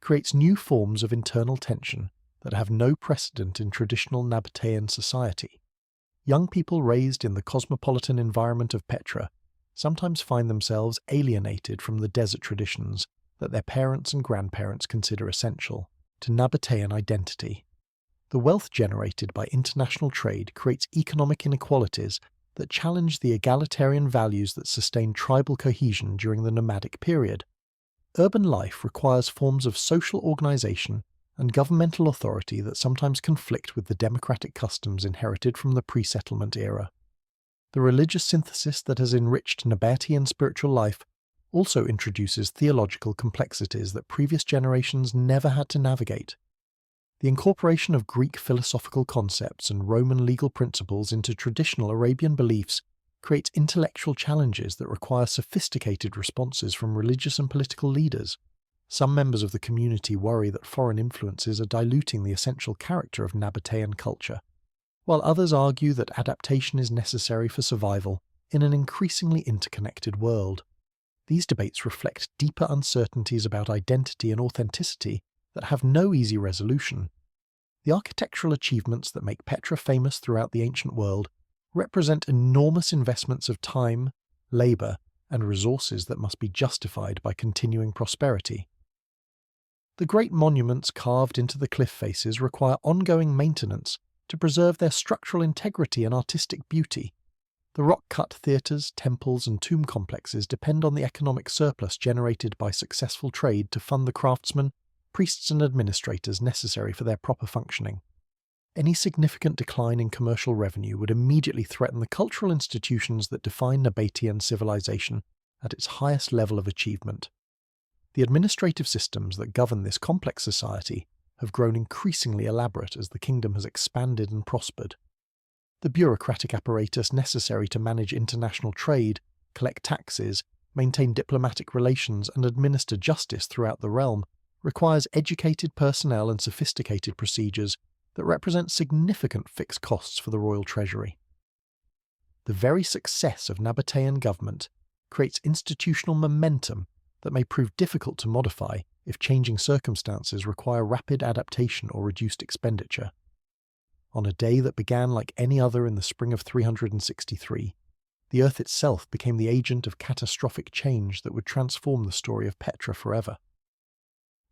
creates new forms of internal tension that have no precedent in traditional Nabataean society. Young people raised in the cosmopolitan environment of Petra sometimes find themselves alienated from the desert traditions that their parents and grandparents consider essential to Nabataean identity. The wealth generated by international trade creates economic inequalities that challenge the egalitarian values that sustained tribal cohesion during the nomadic period. Urban life requires forms of social organization and governmental authority that sometimes conflict with the democratic customs inherited from the pre-settlement era. The religious synthesis that has enriched Nabataean spiritual life also introduces theological complexities that previous generations never had to navigate. The incorporation of Greek philosophical concepts and Roman legal principles into traditional Arabian beliefs creates intellectual challenges that require sophisticated responses from religious and political leaders. Some members of the community worry that foreign influences are diluting the essential character of Nabataean culture, while others argue that adaptation is necessary for survival in an increasingly interconnected world. These debates reflect deeper uncertainties about identity and authenticity that have no easy resolution. The architectural achievements that make Petra famous throughout the ancient world represent enormous investments of time, labour, and resources that must be justified by continuing prosperity. The great monuments carved into the cliff faces require ongoing maintenance to preserve their structural integrity and artistic beauty. The rock-cut theatres, temples and tomb complexes depend on the economic surplus generated by successful trade to fund the craftsmen, priests and administrators necessary for their proper functioning. Any significant decline in commercial revenue would immediately threaten the cultural institutions that define Nabataean civilization at its highest level of achievement. The administrative systems that govern this complex society have grown increasingly elaborate as the kingdom has expanded and prospered. The bureaucratic apparatus necessary to manage international trade, collect taxes, maintain diplomatic relations and administer justice throughout the realm requires educated personnel and sophisticated procedures that represent significant fixed costs for the royal treasury. The very success of Nabataean government creates institutional momentum that may prove difficult to modify if changing circumstances require rapid adaptation or reduced expenditure. On a day that began like any other in the spring of 363, the earth itself became the agent of catastrophic change that would transform the story of Petra forever.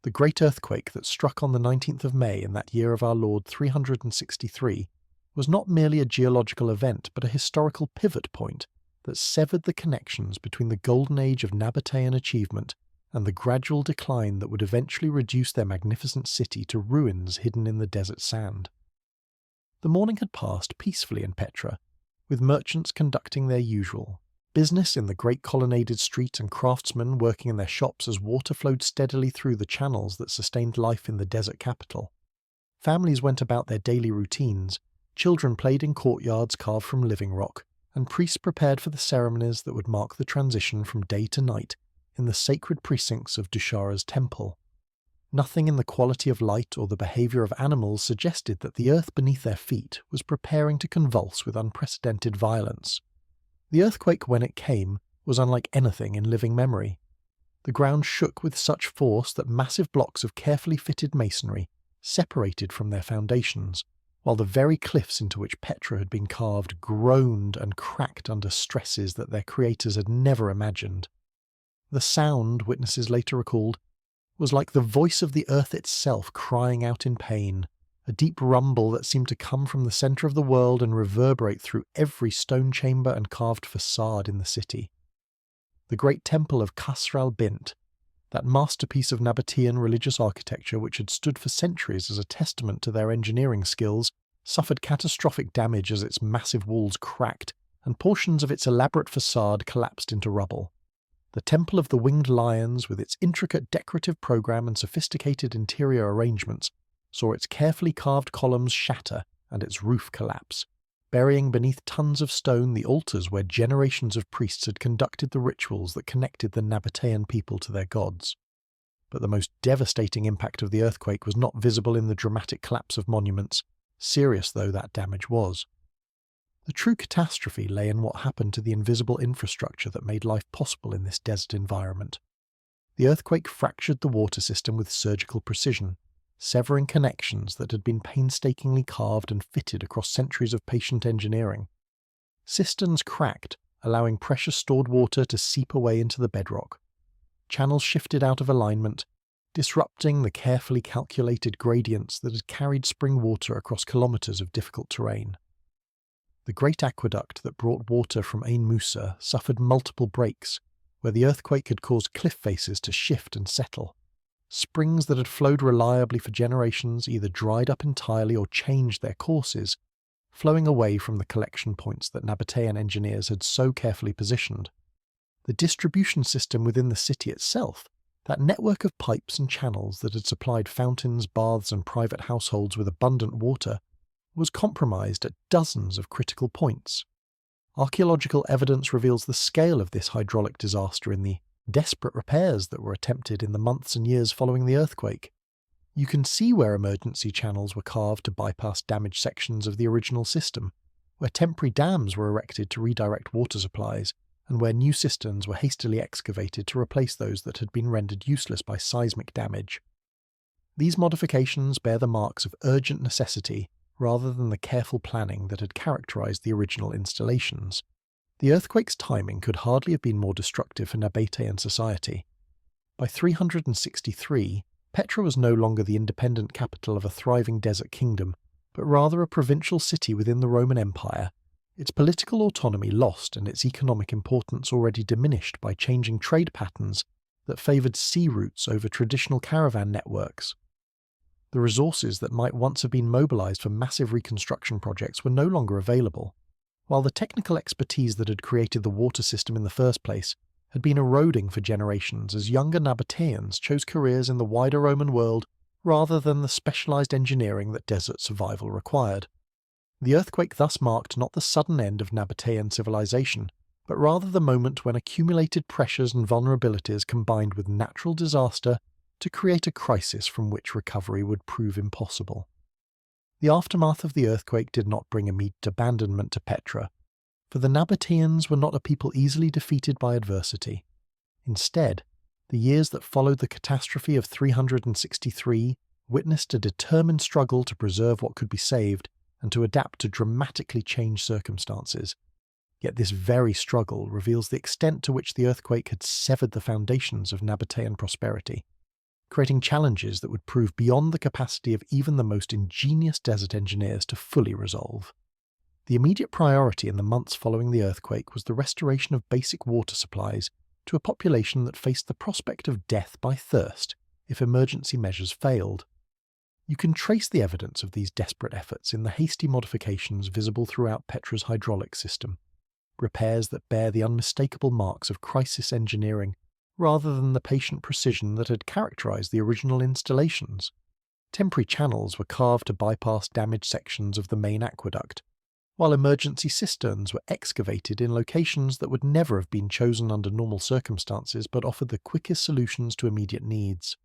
The great earthquake that struck on the 19th of May in that year of our Lord 363 was not merely a geological event but a historical pivot point that severed the connections between the golden age of Nabataean achievement and the gradual decline that would eventually reduce their magnificent city to ruins hidden in the desert sand. The morning had passed peacefully in Petra, with merchants conducting their usual business in the great colonnaded street and craftsmen working in their shops as water flowed steadily through the channels that sustained life in the desert capital. Families went about their daily routines, children played in courtyards carved from living rock, and priests prepared for the ceremonies that would mark the transition from day to night in the sacred precincts of Dushara's temple. Nothing in the quality of light or the behaviour of animals suggested that the earth beneath their feet was preparing to convulse with unprecedented violence. The earthquake, when it came, was unlike anything in living memory. The ground shook with such force that massive blocks of carefully fitted masonry separated from their foundations, while the very cliffs into which Petra had been carved groaned and cracked under stresses that their creators had never imagined. The sound, witnesses later recalled, was like the voice of the earth itself crying out in pain, a deep rumble that seemed to come from the centre of the world and reverberate through every stone chamber and carved facade in the city. The great temple of Qasr al-Bint, that masterpiece of Nabataean religious architecture which had stood for centuries as a testament to their engineering skills, suffered catastrophic damage as its massive walls cracked and portions of its elaborate facade collapsed into rubble. The Temple of the Winged Lions, with its intricate decorative program and sophisticated interior arrangements, saw its carefully carved columns shatter and its roof collapse, burying beneath tons of stone the altars where generations of priests had conducted the rituals that connected the Nabataean people to their gods. But the most devastating impact of the earthquake was not visible in the dramatic collapse of monuments, serious though that damage was. The true catastrophe lay in what happened to the invisible infrastructure that made life possible in this desert environment. The earthquake fractured the water system with surgical precision, severing connections that had been painstakingly carved and fitted across centuries of patient engineering. Cisterns cracked, allowing precious stored water to seep away into the bedrock. Channels shifted out of alignment, disrupting the carefully calculated gradients that had carried spring water across kilometres of difficult terrain. The great aqueduct that brought water from Ain Musa suffered multiple breaks, where the earthquake had caused cliff faces to shift and settle. Springs that had flowed reliably for generations either dried up entirely or changed their courses, flowing away from the collection points that Nabataean engineers had so carefully positioned. The distribution system within the city itself, that network of pipes and channels that had supplied fountains, baths and private households with abundant water, was compromised at dozens of critical points. Archaeological evidence reveals the scale of this hydraulic disaster in the desperate repairs that were attempted in the months and years following the earthquake. You can see where emergency channels were carved to bypass damaged sections of the original system, where temporary dams were erected to redirect water supplies, and where new cisterns were hastily excavated to replace those that had been rendered useless by seismic damage. These modifications bear the marks of urgent necessity rather than the careful planning that had characterized the original installations. The earthquake's timing could hardly have been more destructive for Nabataean society. By 363, Petra was no longer the independent capital of a thriving desert kingdom, but rather a provincial city within the Roman Empire, its political autonomy lost and its economic importance already diminished by changing trade patterns that favoured sea routes over traditional caravan networks. The resources that might once have been mobilised for massive reconstruction projects were no longer available, while the technical expertise that had created the water system in the first place had been eroding for generations as younger Nabataeans chose careers in the wider Roman world rather than the specialised engineering that desert survival required. The earthquake thus marked not the sudden end of Nabataean civilization, but rather the moment when accumulated pressures and vulnerabilities combined with natural disaster to create a crisis from which recovery would prove impossible. The aftermath of the earthquake did not bring immediate abandonment to Petra, for the Nabataeans were not a people easily defeated by adversity. Instead, the years that followed the catastrophe of 363 witnessed a determined struggle to preserve what could be saved and to adapt to dramatically changed circumstances. Yet this very struggle reveals the extent to which the earthquake had severed the foundations of Nabataean prosperity, creating challenges that would prove beyond the capacity of even the most ingenious desert engineers to fully resolve. The immediate priority in the months following the earthquake was the restoration of basic water supplies to a population that faced the prospect of death by thirst if emergency measures failed. You can trace the evidence of these desperate efforts in the hasty modifications visible throughout Petra's hydraulic system, repairs that bear the unmistakable marks of crisis engineering rather than the patient precision that had characterized the original installations. Temporary channels were carved to bypass damaged sections of the main aqueduct, while emergency cisterns were excavated in locations that would never have been chosen under normal circumstances but offered the quickest solutions to immediate needs.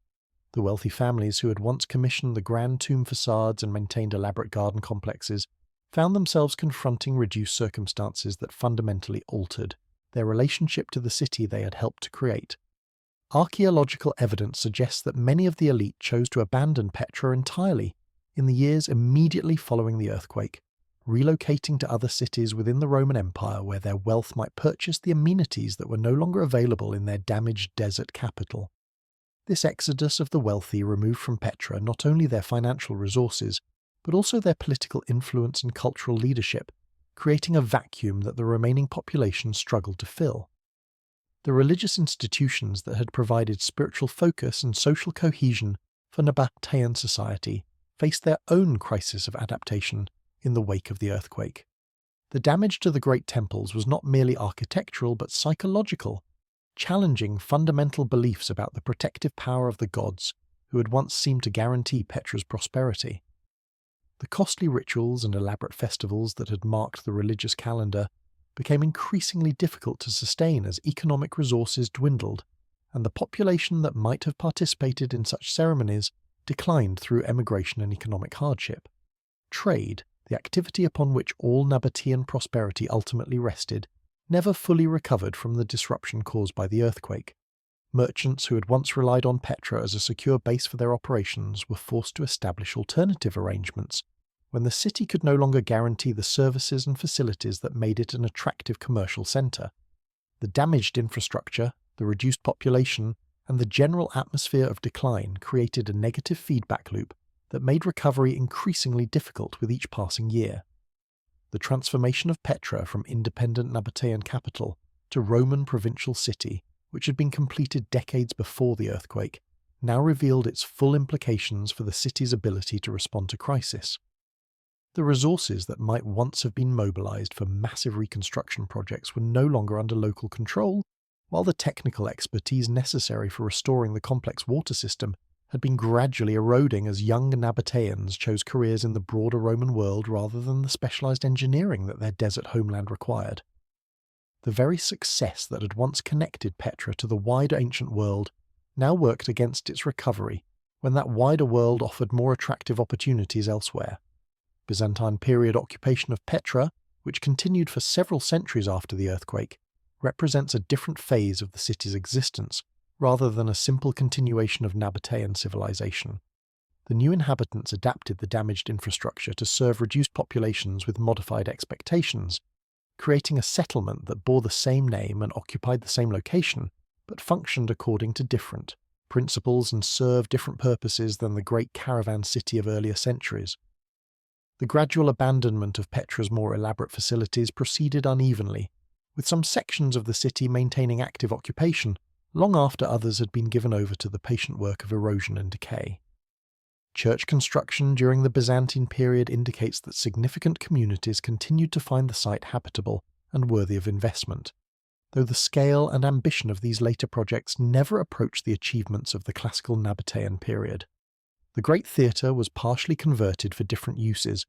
The wealthy families who had once commissioned the grand tomb facades and maintained elaborate garden complexes found themselves confronting reduced circumstances that fundamentally altered their relationship to the city they had helped to create. Archaeological evidence suggests that many of the elite chose to abandon Petra entirely in the years immediately following the earthquake, relocating to other cities within the Roman Empire where their wealth might purchase the amenities that were no longer available in their damaged desert capital. This exodus of the wealthy removed from Petra not only their financial resources, but also their political influence and cultural leadership, creating a vacuum that the remaining population struggled to fill. The religious institutions that had provided spiritual focus and social cohesion for Nabataean society faced their own crisis of adaptation in the wake of the earthquake. The damage to the great temples was not merely architectural but psychological, challenging fundamental beliefs about the protective power of the gods who had once seemed to guarantee Petra's prosperity. The costly rituals and elaborate festivals that had marked the religious calendar became increasingly difficult to sustain as economic resources dwindled, and the population that might have participated in such ceremonies declined through emigration and economic hardship. Trade, the activity upon which all Nabataean prosperity ultimately rested, never fully recovered from the disruption caused by the earthquake. Merchants who had once relied on Petra as a secure base for their operations were forced to establish alternative arrangements when the city could no longer guarantee the services and facilities that made it an attractive commercial centre. The damaged infrastructure, the reduced population, and the general atmosphere of decline created a negative feedback loop that made recovery increasingly difficult with each passing year. The transformation of Petra from independent Nabataean capital to Roman provincial city, which had been completed decades before the earthquake, now revealed its full implications for the city's ability to respond to crisis. The resources that might once have been mobilized for massive reconstruction projects were no longer under local control, while the technical expertise necessary for restoring the complex water system had been gradually eroding as young Nabataeans chose careers in the broader Roman world rather than the specialized engineering that their desert homeland required. The very success that had once connected Petra to the wider ancient world now worked against its recovery when that wider world offered more attractive opportunities elsewhere. Byzantine period occupation of Petra, which continued for several centuries after the earthquake, represents a different phase of the city's existence rather than a simple continuation of Nabataean civilization. The new inhabitants adapted the damaged infrastructure to serve reduced populations with modified expectations, creating a settlement that bore the same name and occupied the same location, but functioned according to different, principles and serve different purposes than the great caravan city of earlier centuries. The gradual abandonment of Petra's more elaborate facilities proceeded unevenly, with some sections of the city maintaining active occupation long after others had been given over to the patient work of erosion and decay. Church construction during the Byzantine period indicates that significant communities continued to find the site habitable and worthy of investment, though the scale and ambition of these later projects never approached the achievements of the classical Nabataean period. The great theatre was partially converted for different uses,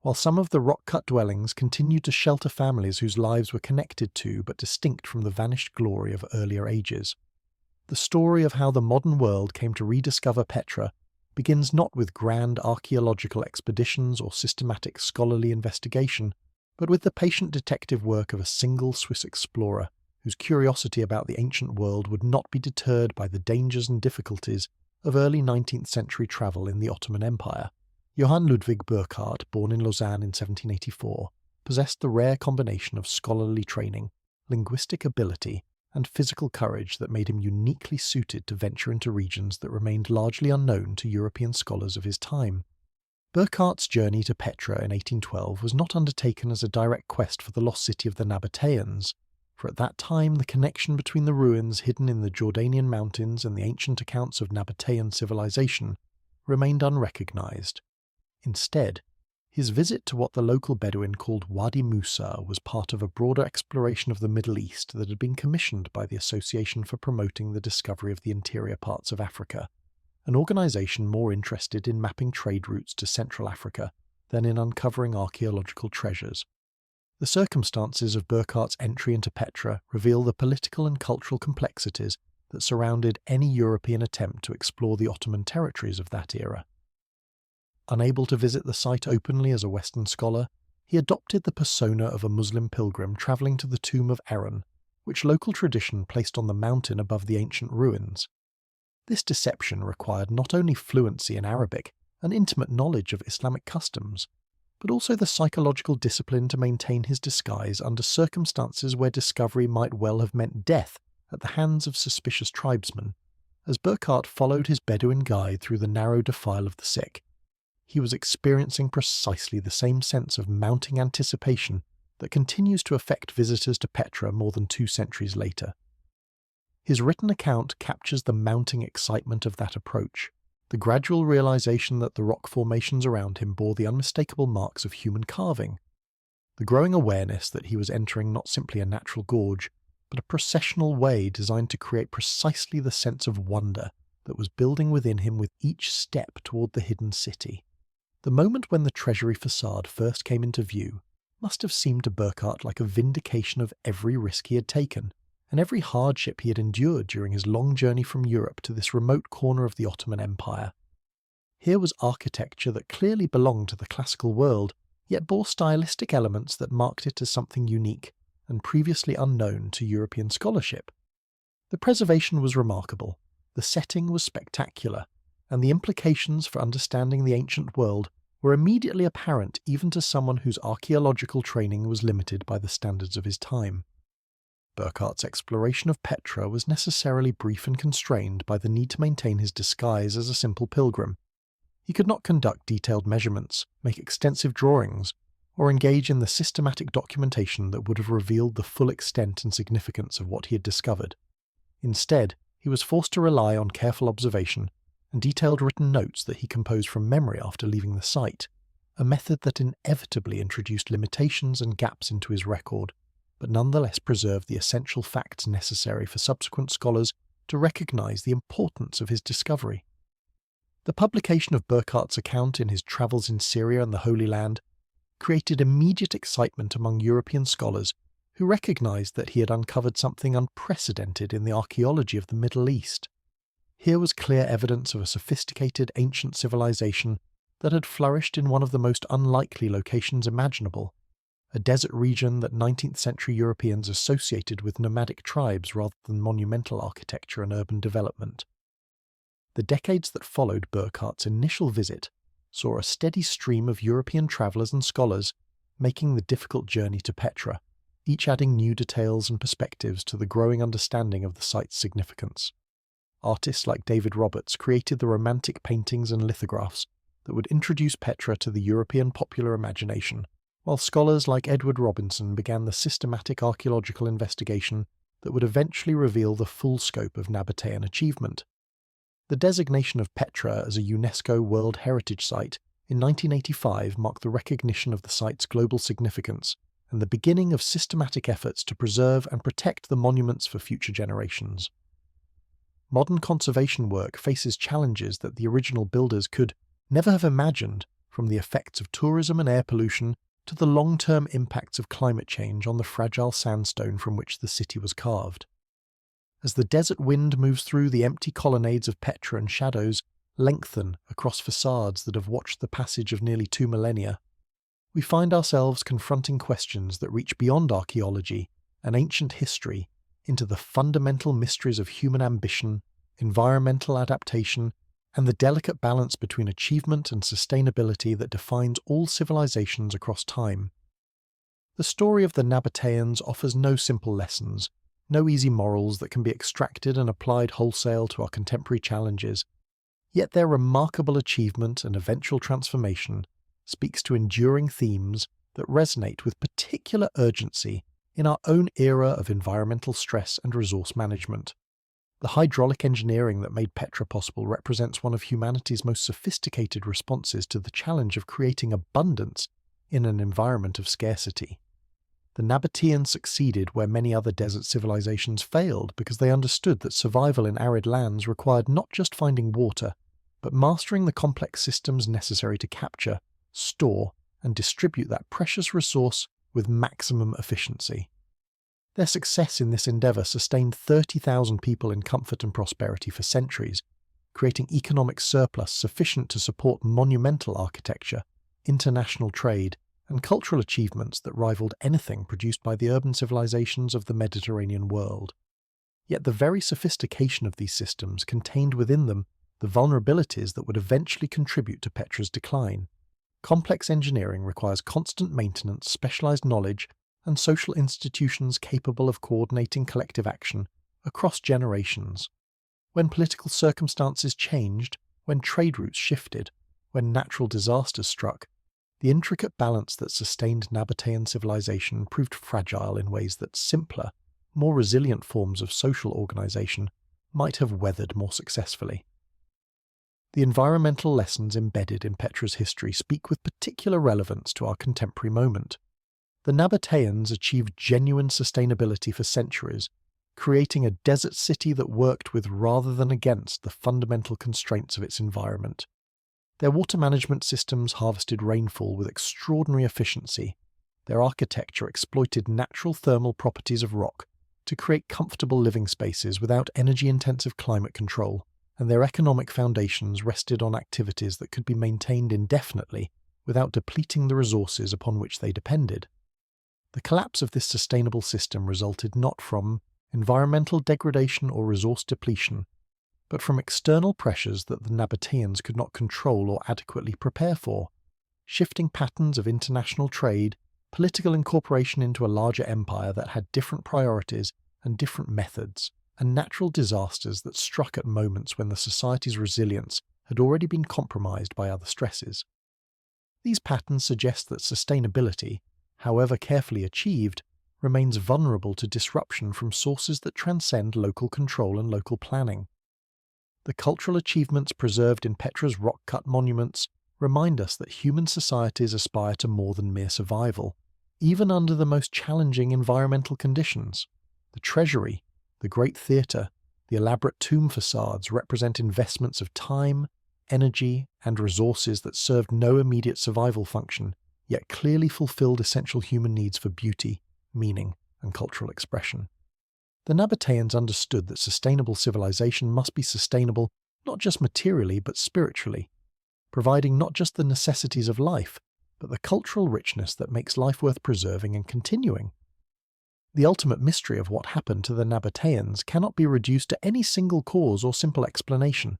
while some of the rock-cut dwellings continued to shelter families whose lives were connected to but distinct from the vanished glory of earlier ages. The story of how the modern world came to rediscover Petra begins not with grand archaeological expeditions or systematic scholarly investigation, but with the patient detective work of a single Swiss explorer whose curiosity about the ancient world would not be deterred by the dangers and difficulties of early 19th century travel in the Ottoman Empire. Johann Ludwig Burckhardt, born in Lausanne in 1784, possessed the rare combination of scholarly training, linguistic ability, and physical courage that made him uniquely suited to venture into regions that remained largely unknown to European scholars of his time. Burckhardt's journey to Petra in 1812 was not undertaken as a direct quest for the lost city of the Nabataeans, for at that time the connection between the ruins hidden in the Jordanian mountains and the ancient accounts of Nabataean civilization remained unrecognized. Instead, his visit to what the local Bedouin called Wadi Musa was part of a broader exploration of the Middle East that had been commissioned by the Association for Promoting the Discovery of the Interior Parts of Africa, an organization more interested in mapping trade routes to Central Africa than in uncovering archaeological treasures. The circumstances of Burckhardt's entry into Petra reveal the political and cultural complexities that surrounded any European attempt to explore the Ottoman territories of that era. Unable to visit the site openly as a Western scholar, he adopted the persona of a Muslim pilgrim travelling to the tomb of Aaron, which local tradition placed on the mountain above the ancient ruins. This deception required not only fluency in Arabic and intimate knowledge of Islamic customs, but also the psychological discipline to maintain his disguise under circumstances where discovery might well have meant death at the hands of suspicious tribesmen. As Burckhardt followed his Bedouin guide through the narrow defile of the Sick, he was experiencing precisely the same sense of mounting anticipation that continues to affect visitors to Petra more than 2 centuries later. His written account captures the mounting excitement of that approach, the gradual realization that the rock formations around him bore the unmistakable marks of human carving, the growing awareness that he was entering not simply a natural gorge, but a processional way designed to create precisely the sense of wonder that was building within him with each step toward the hidden city. The moment when the treasury facade first came into view must have seemed to Burckhardt like a vindication of every risk he had taken and every hardship he had endured during his long journey from Europe to this remote corner of the Ottoman Empire. Here was architecture that clearly belonged to the classical world, yet bore stylistic elements that marked it as something unique and previously unknown to European scholarship. The preservation was remarkable, the setting was spectacular, and the implications for understanding the ancient world were immediately apparent even to someone whose archaeological training was limited by the standards of his time. Burckhardt's exploration of Petra was necessarily brief and constrained by the need to maintain his disguise as a simple pilgrim. He could not conduct detailed measurements, make extensive drawings, or engage in the systematic documentation that would have revealed the full extent and significance of what he had discovered. Instead, he was forced to rely on careful observation and detailed written notes that he composed from memory after leaving the site, a method that inevitably introduced limitations and gaps into his record, but nonetheless preserved the essential facts necessary for subsequent scholars to recognize the importance of his discovery. The publication of Burckhardt's account in his Travels in Syria and the Holy Land created immediate excitement among European scholars who recognized that he had uncovered something unprecedented in the archaeology of the Middle East. Here was clear evidence of a sophisticated ancient civilization that had flourished in one of the most unlikely locations imaginable, a desert region that 19th century Europeans associated with nomadic tribes rather than monumental architecture and urban development. The decades that followed Burckhardt's initial visit saw a steady stream of European travellers and scholars making the difficult journey to Petra, each adding new details and perspectives to the growing understanding of the site's significance. artists like David Roberts created the romantic paintings and lithographs that would introduce Petra to the European popular imagination, while scholars like Edward Robinson began the systematic archaeological investigation that would eventually reveal the full scope of Nabataean achievement. The designation of Petra as a UNESCO World Heritage Site in 1985 marked the recognition of the site's global significance and the beginning of systematic efforts to preserve and protect the monuments for future generations. Modern conservation work faces challenges that the original builders could never have imagined, from the effects of tourism and air pollution to the long-term impacts of climate change on the fragile sandstone from which the city was carved. As the desert wind moves through the empty colonnades of Petra and shadows lengthen across facades that have watched the passage of nearly 2 millennia, we find ourselves confronting questions that reach beyond archaeology and ancient history into the fundamental mysteries of human ambition, environmental adaptation, and the delicate balance between achievement and sustainability that defines all civilizations across time. The story of the Nabataeans offers no simple lessons, no easy morals that can be extracted and applied wholesale to our contemporary challenges, yet their remarkable achievement and eventual transformation speaks to enduring themes that resonate with particular urgency in our own era of environmental stress and resource management. The hydraulic engineering that made Petra possible represents one of humanity's most sophisticated responses to the challenge of creating abundance in an environment of scarcity. The Nabataeans succeeded where many other desert civilizations failed because they understood that survival in arid lands required not just finding water, but mastering the complex systems necessary to capture, store, and distribute that precious resource with maximum efficiency. Their success in this endeavour sustained 30,000 people in comfort and prosperity for centuries, creating economic surplus sufficient to support monumental architecture, international trade, and cultural achievements that rivaled anything produced by the urban civilizations of the Mediterranean world. Yet the very sophistication of these systems contained within them the vulnerabilities that would eventually contribute to Petra's decline. Complex engineering requires constant maintenance, specialized knowledge, and social institutions capable of coordinating collective action across generations. When political circumstances changed, when trade routes shifted, when natural disasters struck, the intricate balance that sustained Nabataean civilization proved fragile in ways that simpler, more resilient forms of social organization might have weathered more successfully. The environmental lessons embedded in Petra's history speak with particular relevance to our contemporary moment. The Nabataeans achieved genuine sustainability for centuries, creating a desert city that worked with rather than against the fundamental constraints of its environment. Their water management systems harvested rainfall with extraordinary efficiency. Their architecture exploited natural thermal properties of rock to create comfortable living spaces without energy-intensive climate control, and their economic foundations rested on activities that could be maintained indefinitely without depleting the resources upon which they depended. The collapse of this sustainable system resulted not from environmental degradation or resource depletion, but from external pressures that the Nabataeans could not control or adequately prepare for. Shifting patterns of international trade, political incorporation into a larger empire that had different priorities and different methods, and natural disasters that struck at moments when the society's resilience had already been compromised by other stresses. These patterns suggest that sustainability, however carefully achieved, remains vulnerable to disruption from sources that transcend local control and local planning. The cultural achievements preserved in Petra's rock-cut monuments remind us that human societies aspire to more than mere survival, even under the most challenging environmental conditions. The treasury, the great theatre, the elaborate tomb facades represent investments of time, energy, and resources that served no immediate survival function, yet clearly fulfilled essential human needs for beauty, meaning, and cultural expression. The Nabataeans understood that sustainable civilization must be sustainable not just materially but spiritually, providing not just the necessities of life, but the cultural richness that makes life worth preserving and continuing. The ultimate mystery of what happened to the Nabataeans cannot be reduced to any single cause or simple explanation.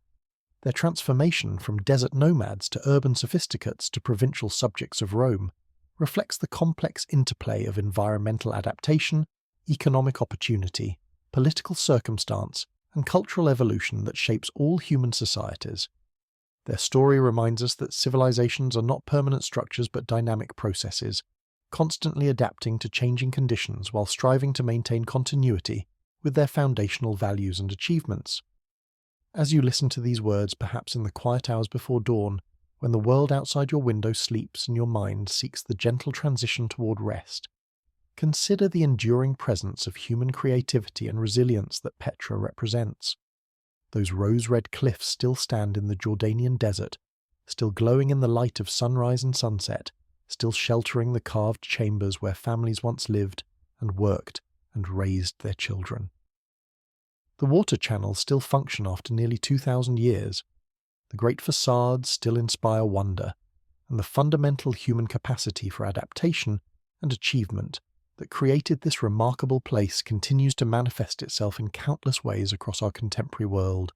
Their transformation from desert nomads to urban sophisticates to provincial subjects of Rome reflects the complex interplay of environmental adaptation, economic opportunity, political circumstance, and cultural evolution that shapes all human societies. Their story reminds us that civilizations are not permanent structures but dynamic processes, constantly adapting to changing conditions while striving to maintain continuity with their foundational values and achievements. As you listen to these words, perhaps in the quiet hours before dawn, when the world outside your window sleeps and your mind seeks the gentle transition toward rest, consider the enduring presence of human creativity and resilience that Petra represents. Those rose-red cliffs still stand in the Jordanian desert, still glowing in the light of sunrise and sunset, still sheltering the carved chambers where families once lived and worked and raised their children. The water channels still function after nearly 2,000 years. The great facades still inspire wonder, and the fundamental human capacity for adaptation and achievement that created this remarkable place continues to manifest itself in countless ways across our contemporary world.